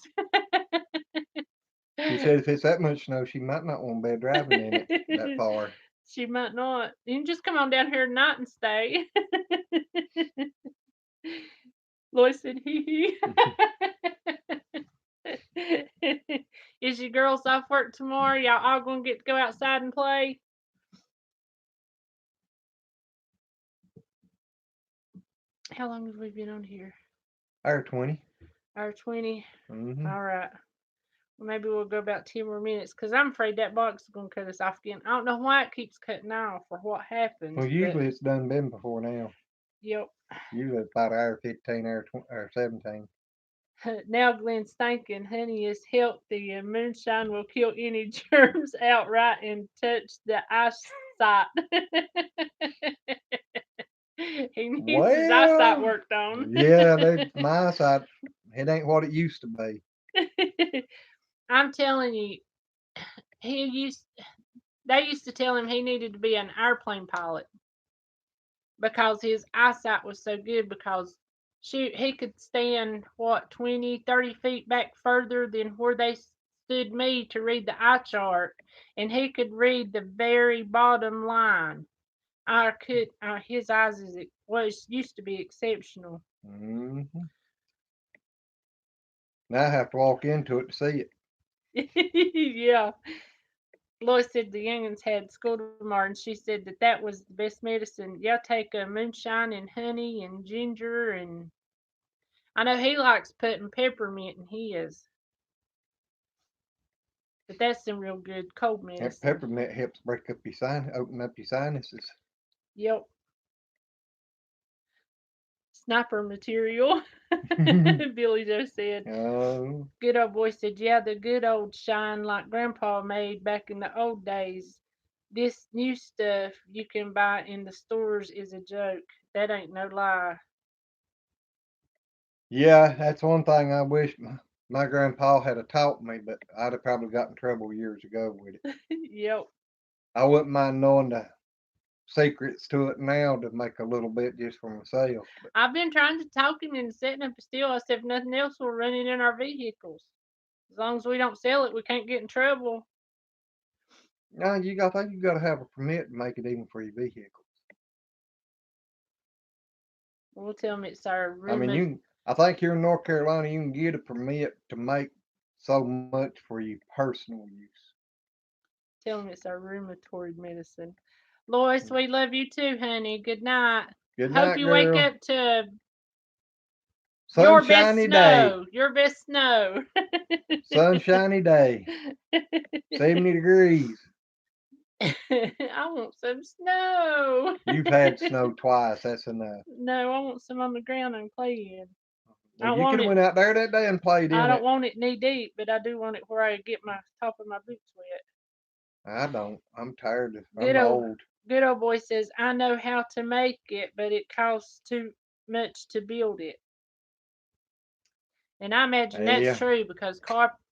She said if it's that much snow, she might not want to be driving in it that far. She might not. You can just come on down here tonight and stay. Lois said, hee hee. Is your girls off work tomorrow? Y'all all gonna get to go outside and play? How long have we been on here? Hour 20. Hour 20. Mm-hmm. All right. Well, maybe we'll go about 10 more minutes because I'm afraid that box is going to cut us off again. I don't know why it keeps cutting off or what happens. Well, usually it's done been before now. Yep. Usually it's about hour 15, hour 17. Now Glenn's thinking honey is healthy and moonshine will kill any germs outright and touch the eyesight. He needs his eyesight worked on. Yeah, my eyesight, it ain't what it used to be. I'm telling you, they used to tell him he needed to be an airplane pilot because his eyesight was so good because he could stand 20, 30 feet back further than where they stood me to read the eye chart, and he could read the very bottom line. His eyes used to be exceptional. Mm-hmm. Now I have to walk into it to see it. Yeah. Lois said the youngins had school tomorrow, and she said that was the best medicine. Y'all take a moonshine and honey and ginger, and I know he likes putting peppermint in his. But that's some real good cold medicine. That peppermint helps break up open up your sinuses. Yep. Sniper material. Billy Joe said. Oh. Good old boy said, yeah, the good old shine like Grandpa made back in the old days. This new stuff you can buy in the stores is a joke. That ain't no lie. Yeah, that's one thing I wish my grandpa had taught me, but I'd have probably got in trouble years ago with it. Yep. I wouldn't mind knowing the secrets to it now to make a little bit just for myself. But I've been trying to talk him into setting up a still. I said, if nothing else, we'll run it in our vehicles. As long as we don't sell it, we can't get in trouble. no, I think you got to have a permit to make it even for your vehicle. We'll tell him it's our room. I mean, I think here in North Carolina, you can get a permit to make so much for your personal use. Tell him it's our rheumatoid medicine. Lois, we love you too, honey. Good night. Good night, Hope you girl. wake up to Sunshiny day. Your best snow. Sunshiny day. 70 degrees. I want some snow. You've had snow twice. That's enough. No, I want some on the ground and play in. Well, you could have went out there that day and played in it. I don't want it knee deep, but I do want it where I get my top of my boots wet. I don't. I'm tired. I'm old. Good old boy says, I know how to make it, but it costs too much to build it. And I imagine that's true because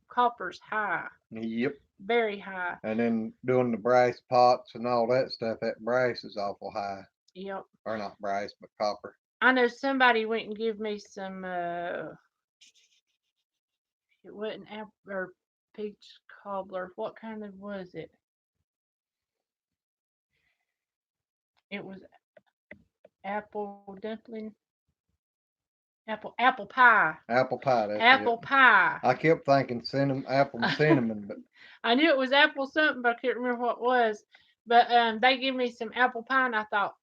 copper's high. Yep. Very high. And then doing the brass pots and all that stuff, that brass is awful high. Yep. Or not brass, but copper. I know somebody went and gave me some, it wasn't apple or peach cobbler. What kind of was it? It was apple dumpling. Apple pie. Apple pie. That's apple pie. I kept thinking apple cinnamon, but I knew it was apple something, but I couldn't remember what it was. But they gave me some apple pie, and I thought,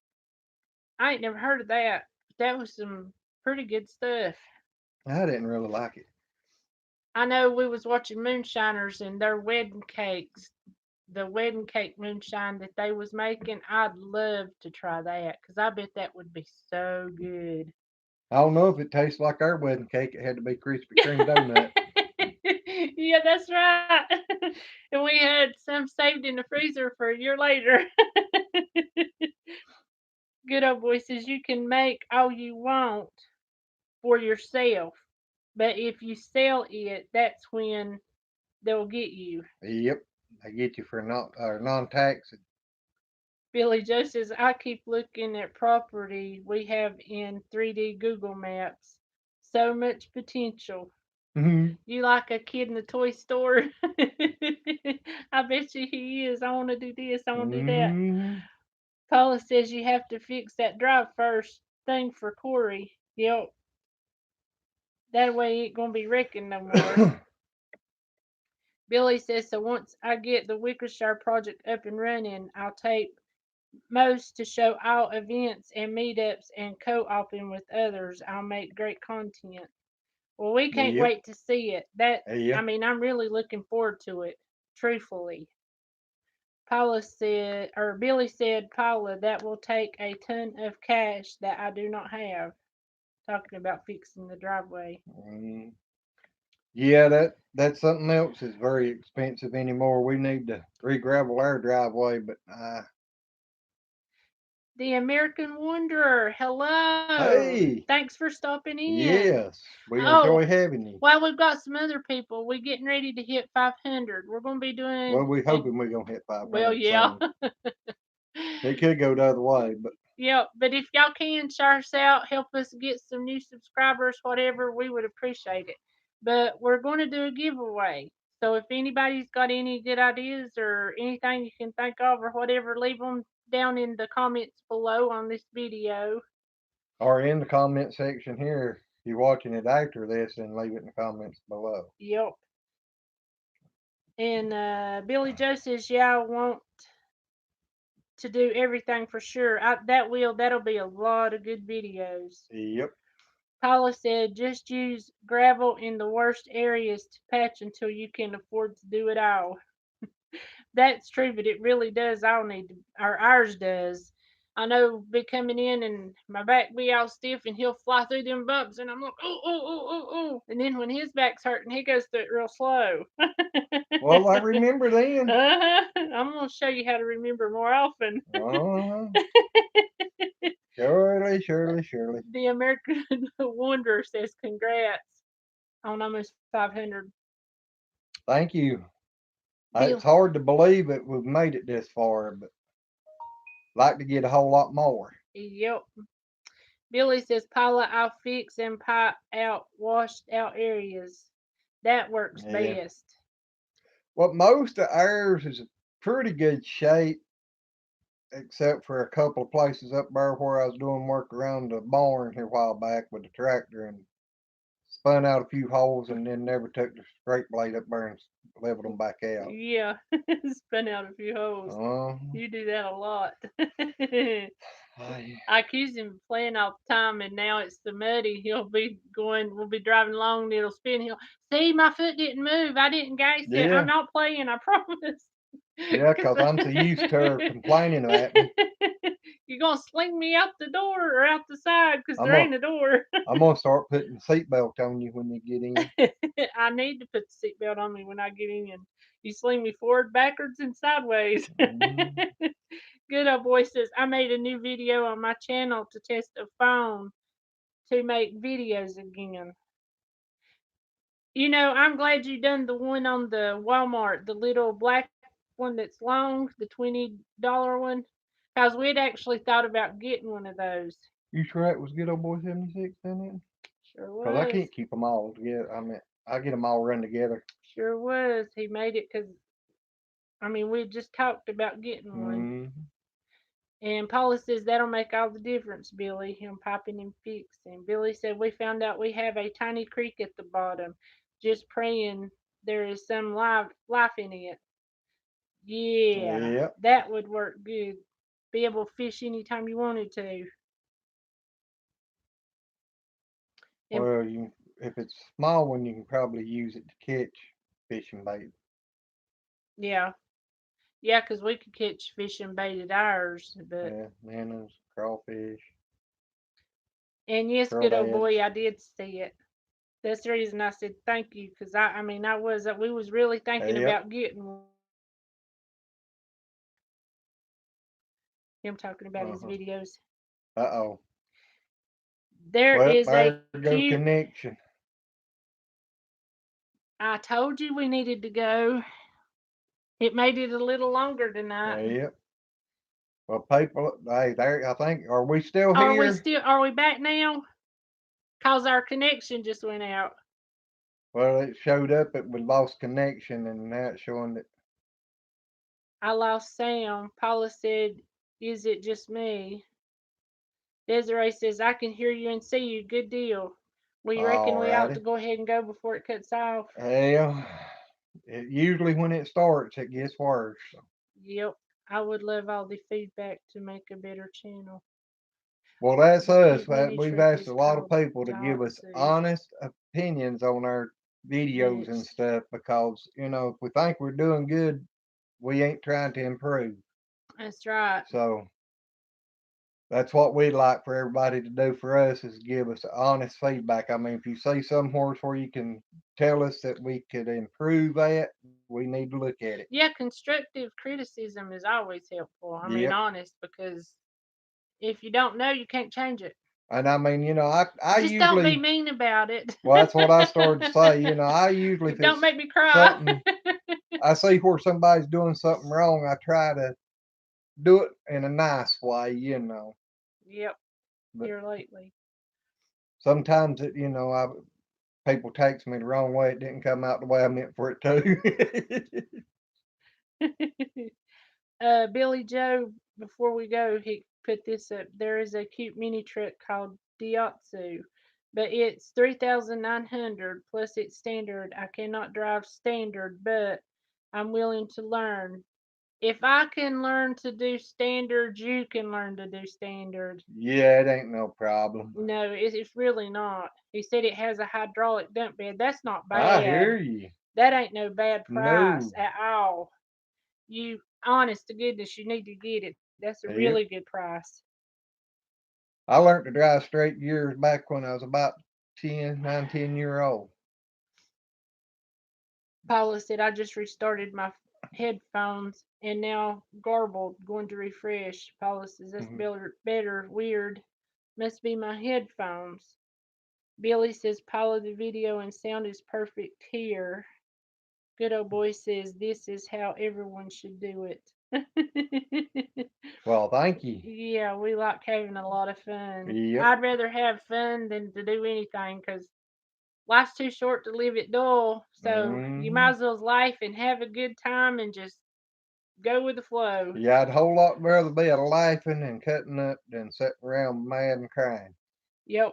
I ain't never heard of that. That was some pretty good stuff. I didn't really like it. I know we was watching Moonshiners and their wedding cakes, the wedding cake moonshine that they was making. I'd love to try that because I bet that would be so good. I don't know if it tastes like our wedding cake. It had to be Krispy Kreme donut. Yeah, that's right. And we had some saved in the freezer for a year later. Good old boy says you can make all you want for yourself, but if you sell it, that's when they'll get you. Yep, they get you for non-tax. Billy Joe says I keep looking at property we have in 3D Google Maps. So much potential. Mhm. You like a kid in the toy store? I bet you he is. I want to do this. I want to do that. Mhm. Paula says you have to fix that drive first thing for Corey. Yep. That way he ain't gonna be wrecking no more. Billy says so once I get the Wickershire project up and running, I'll tape most to show all events and meetups and co-oping with others. I'll make great content. Well, we can't Yep. wait to see it. That I Yeah. mean, I'm really looking forward to it. Truthfully, Paula said, or Billy said, Paula, that will take a ton of cash that I do not have. Talking about fixing the driveway. Mm. Yeah, that's something else is very expensive anymore. We need to re-gravel our driveway, but The American Wanderer, hello. hey, Thanks for stopping in. yes, we Oh, enjoy having you. well, we've got some other people. We're getting ready to hit 500. We're going to be Well, doing we a, hoping we're gonna hit well, 500 yeah. soon. It could go the other way, but Yeah, but if y'all can share us out, help us get some new subscribers, whatever, we would appreciate it. But we're going to do a giveaway. So if anybody's got any good ideas or anything you can think of or whatever, leave them down in the comments below on this video. or in the comment section here. If you're watching it after this, then leave it in the comments below. Yep. And Billy Joe says, yeah, I want to do everything for sure. That'll be a lot of good videos. Yep. Paula said, just use gravel in the worst areas to patch until you can afford to do it all. That's true, but it really does all need to, or ours does. I know be coming in and my back be all stiff and he'll fly through them bumps and I'm like, oh, oh, oh, oh, oh. And then when his back's hurting, he goes through it real slow. Well, I remember then. I'm going to show you how to remember more often. Uh, surely, surely, surely. The American Wanderer says, congrats on almost 500. Thank you. It's Bill, hard to believe it we've made it this far, but like to get a whole lot more. yep. Billy says, Paula, I'll fix and pipe out washed out areas. That works Yeah. best. Well, most of ours is a pretty good shape, except for a couple of places up there where I was doing work around the barn here a while back with the tractor and spun out a few holes and then never took the scrape blade up there and leveled them back out. Yeah, spun out a few holes. Uh, You do that a lot. I, I accuse him of playing all the time, and now it's the muddy. We'll be driving along, and it'll spin. He'll see my foot didn't move. I didn't gas it. I'm yeah, not playing. I promise. yeah, 'Cause 'cause I'm so used to her complaining at me. you're gonna sling me out the door or out the side because I'm there gonna, ain't a door. I'm gonna start putting the seatbelt on you when you get in. I need to put the seatbelt on me when I get in. You sling me forward, backwards, and sideways. Mm, Good old boy says, I made a new video on my channel to test a phone to make videos again. You know, I'm glad you done the one on the Walmart, the little black one that's long, the $20 one. Because we'd actually thought about getting one of those. you sure that was good old boy 76 then? Sure Because I was. can't keep them all together. I mean, I get them all run together. Sure was. He made it because, I mean, we just talked about getting one. Mm, And Paula says that'll make all the difference, Billy. Him popping and fixing. Billy said we found out we have a tiny creek at the bottom. Just praying there is some life in it. Yeah, yep. that would work good. Be able to fish anytime you wanted to. And Well, if it's a small one, you can probably use it to catch fishing bait. yeah, yeah, 'cause we could catch fish and bait at ours, but Yeah, minnows, crawfish, and yes, good old crawdads. boy, I did see it. That's the reason I said thank you, 'cause I mean, we was really thinking Yep. about getting him talking about his Uh-huh. videos. Uh-oh. There Well, is a there go cute. connection. I told you we needed to go. It made it a little longer tonight. Yep. Well, people, hey, there, I think, are we still here? Are we back now? 'Cause our connection just went out. Well, it showed up, it was lost connection, and now it's showing that. I lost Sam. Paula said, "Is it just me?" Desiree says, "I can hear you and see you. Good deal. We reckon we ought to Alrighty. go ahead and go before it cuts off." Well, usually when it starts, it gets worse. So. Yep. I would love all the feedback to make a better channel. Well, that's The us. cute mini We've truck asked is a lot of called people to give us Dotsu. honest opinions on our videos and Minutes. stuff because, if we think we're doing good, we ain't trying to improve. That's right. So that's what we'd like for everybody to do for us is give us honest feedback. I mean, if you see somewhere where you can tell us that we could improve at, we need to look at it. Yeah, constructive criticism is always helpful. I mean, Yep. honest, because if you don't know, you can't change it. And I mean, I Just don't be usually, mean about it. well, that's what I started to say. I usually, if Don't it's make me cry. something I see where somebody's doing something wrong, I try to do it in a nice way. Yep, But here lately. sometimes people takes me the wrong way. It didn't come out the way I meant for it to. Billy Joe, before we go, he put this up. There is a cute mini truck called Diatsu, but it's 3,900 plus it's standard. I cannot drive standard, but I'm willing to learn. If I can learn to do standard, you can learn to do standard. Yeah, it ain't no problem. No, it's really not. He said it has a hydraulic dump bed. That's not I bad. hear you. That ain't no bad price No. at all. You, honest to goodness, you need to get it. That's a Yep. really good price. I learned to drive straight gears back when I was about 10, 9, 10 year old. Paula said, I just restarted my headphones and now garbled, going to refresh. Paula says, that's Mhm. better, weird. Must be my headphones. Billy says, Paula, the video and sound is perfect here. Good old boy says, this is how everyone should do it. Well, thank you. Yeah, we like having a lot of fun. Yep. I'd rather have fun than to do anything because life's too short to live it dull. So you might Hmm. as well life and have a good time and just go with the flow. Yeah, I'd a whole lot rather be a laughing and cutting up than sitting around mad and crying. Yep.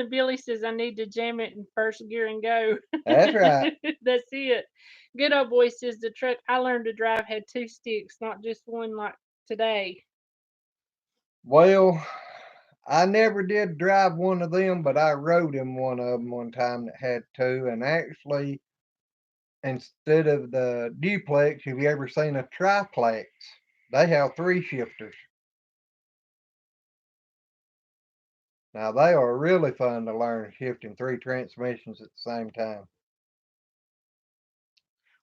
Billy says I need to jam it in first gear and go. That's right. That's it. Good old boy says the truck I learned to drive had two sticks, not just one like today. Well, I never did drive one of them, but I rode in one of them one time that had two. And actually, instead of the duplex, have you ever seen a triplex? They have three shifters. Now, they are really fun to learn shifting three transmissions at the same time.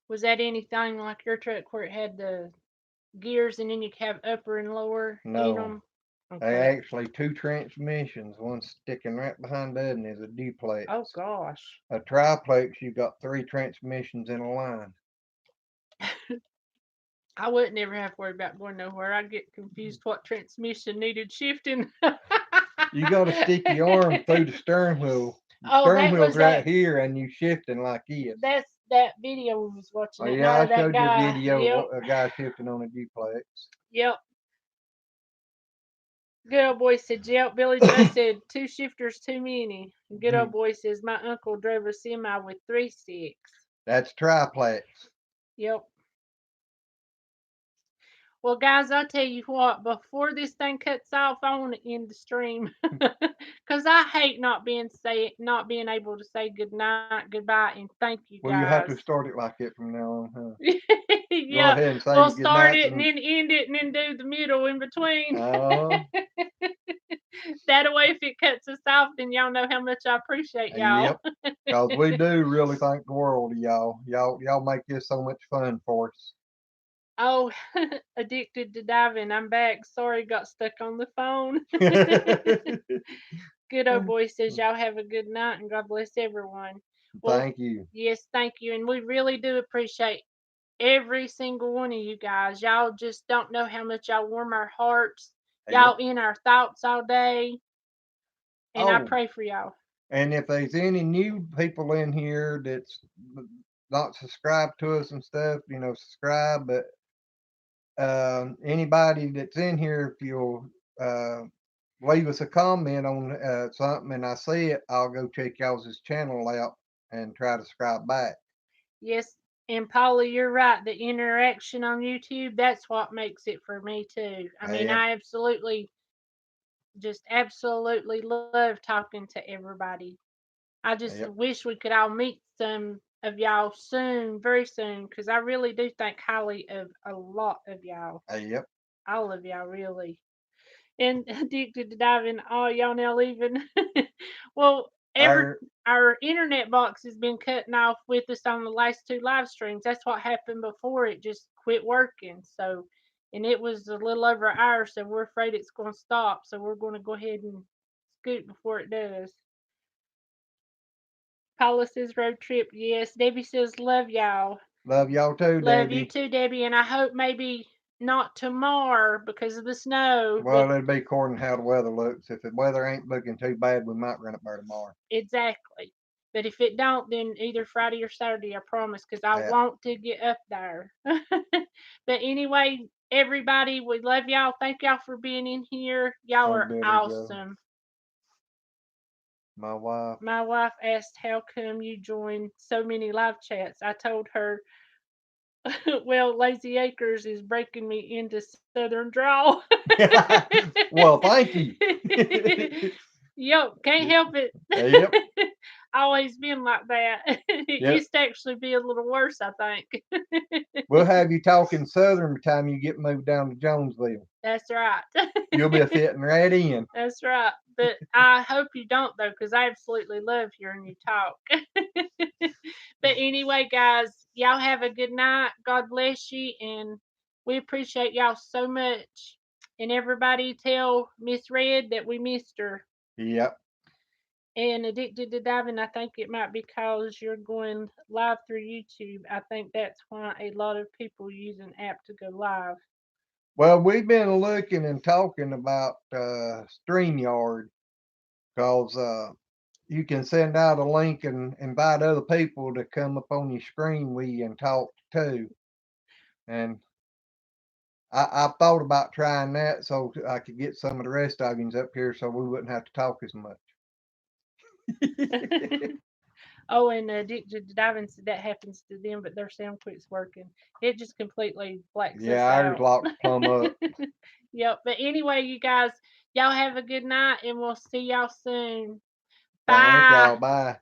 Was that anything like your truck where it had the gears and then you could have upper and lower in No, them? they Okay. actually two transmissions, one sticking right behind the other is a duplex. Oh gosh. A triplex, you got three transmissions in a line. I wouldn't ever have to worry about going nowhere. I'd get confused what transmission needed shifting. You got to stick your arm through the steering wheel. The Oh, steering that wheel's was right that. here, and you shifting like this. That's that video we was watching Oh that yeah, night I of that showed you a guy. video Yep, of a guy shifting on a duplex. yep. Good old boy said, yep. Billy Joe said, two shifters too many. Good old boy says, my uncle drove a semi with three sticks. That's triplex. Yep. Well, guys, I'll tell you what, before this thing cuts off, I want to end the stream because I hate not being able to say good night, goodbye, and thank you Well, you have to guys. start it like it from now on, huh? Go Yeah, ahead and say we'll your good start nights it and and then end it and then do the middle in between. uh, That way, if it cuts us off, then y'all know how much I appreciate y'all. yep. Cause we do really thank the world of y'all. Y'all make this so much fun for us. Oh, addicted to diving. I'm back. Sorry, got stuck on the phone. Good old boy says y'all have a good night and God bless everyone. Well, Thank you. yes, thank you. And we really do appreciate every single one of you guys. Y'all just don't know how much y'all warm our hearts. Yep. Y'all in our thoughts all day. And I Oh, pray for y'all. and if there's any new people in here that's not subscribed to us and stuff, subscribe. But anybody that's in here, if you'll uh, leave us a comment on something and I see it, I'll go check y'all's channel out and try to subscribe back. Yes, and Paula, you're right. The interaction on YouTube, that's what makes it for me too. I mean, Yeah, I absolutely love talking to everybody. I just yep, wish we could all meet some of y'all soon, very soon, because I really do think highly of a lot of y'all. yep. All of y'all, really. And addicted to diving. Oh, y'all now leaving. Well, Our our internet box has been cutting off with us on the last two live streams. That's what happened before. It just quit working. So, and it was a little over an hour, so we're afraid it's going to stop. So we're going to go ahead and scoot before it does. Paula says road trip. Yes. Debbie says love y'all. love y'all too, Love you Debbie. too, Debbie. And I hope maybe not tomorrow because of the snow, Well, but it'll be according to how the weather looks. If the weather ain't looking too bad, we might run up there tomorrow. exactly. But if it don't, then either Friday or Saturday, I promise, because I Yeah, want to get up there. But anyway, everybody, we love y'all. Thank y'all for being in here. Y'all oh are Billy Joe, awesome. my wife. My wife asked, how come you join so many live chats? I told her, well, Lazy Acres is breaking me into Southern drawl. Well, thank you. Yep, can't help it. Yep, Always been like that. It yep. used to actually be a little worse, I think. We'll have you talking Southern by the time you get moved down to Jonesville. That's right. You'll be fitting right in. That's right. But I hope you don't, though, because I absolutely love hearing you talk. But anyway, guys, y'all have a good night. God bless you. And we appreciate y'all so much. And everybody tell Miss Red that we missed her. Yep. And addicted to diving, I think it might be because you're going live through YouTube. I think that's why a lot of people use an app to go live. Well, we've been looking and talking about StreamYard because you can send out a link and invite other people to come up on your screen with you and talk too. And I thought about trying that so I could get some of the rest of you up here so we wouldn't have to talk as much. Oh, and addicted to diving said that happens to them, but their sound quits working. It just completely blacks us Yeah, ours out. locked plumb up. Yep. But anyway, you guys, y'all have a good night, and we'll see y'all soon. Thank Bye. y'all. Bye.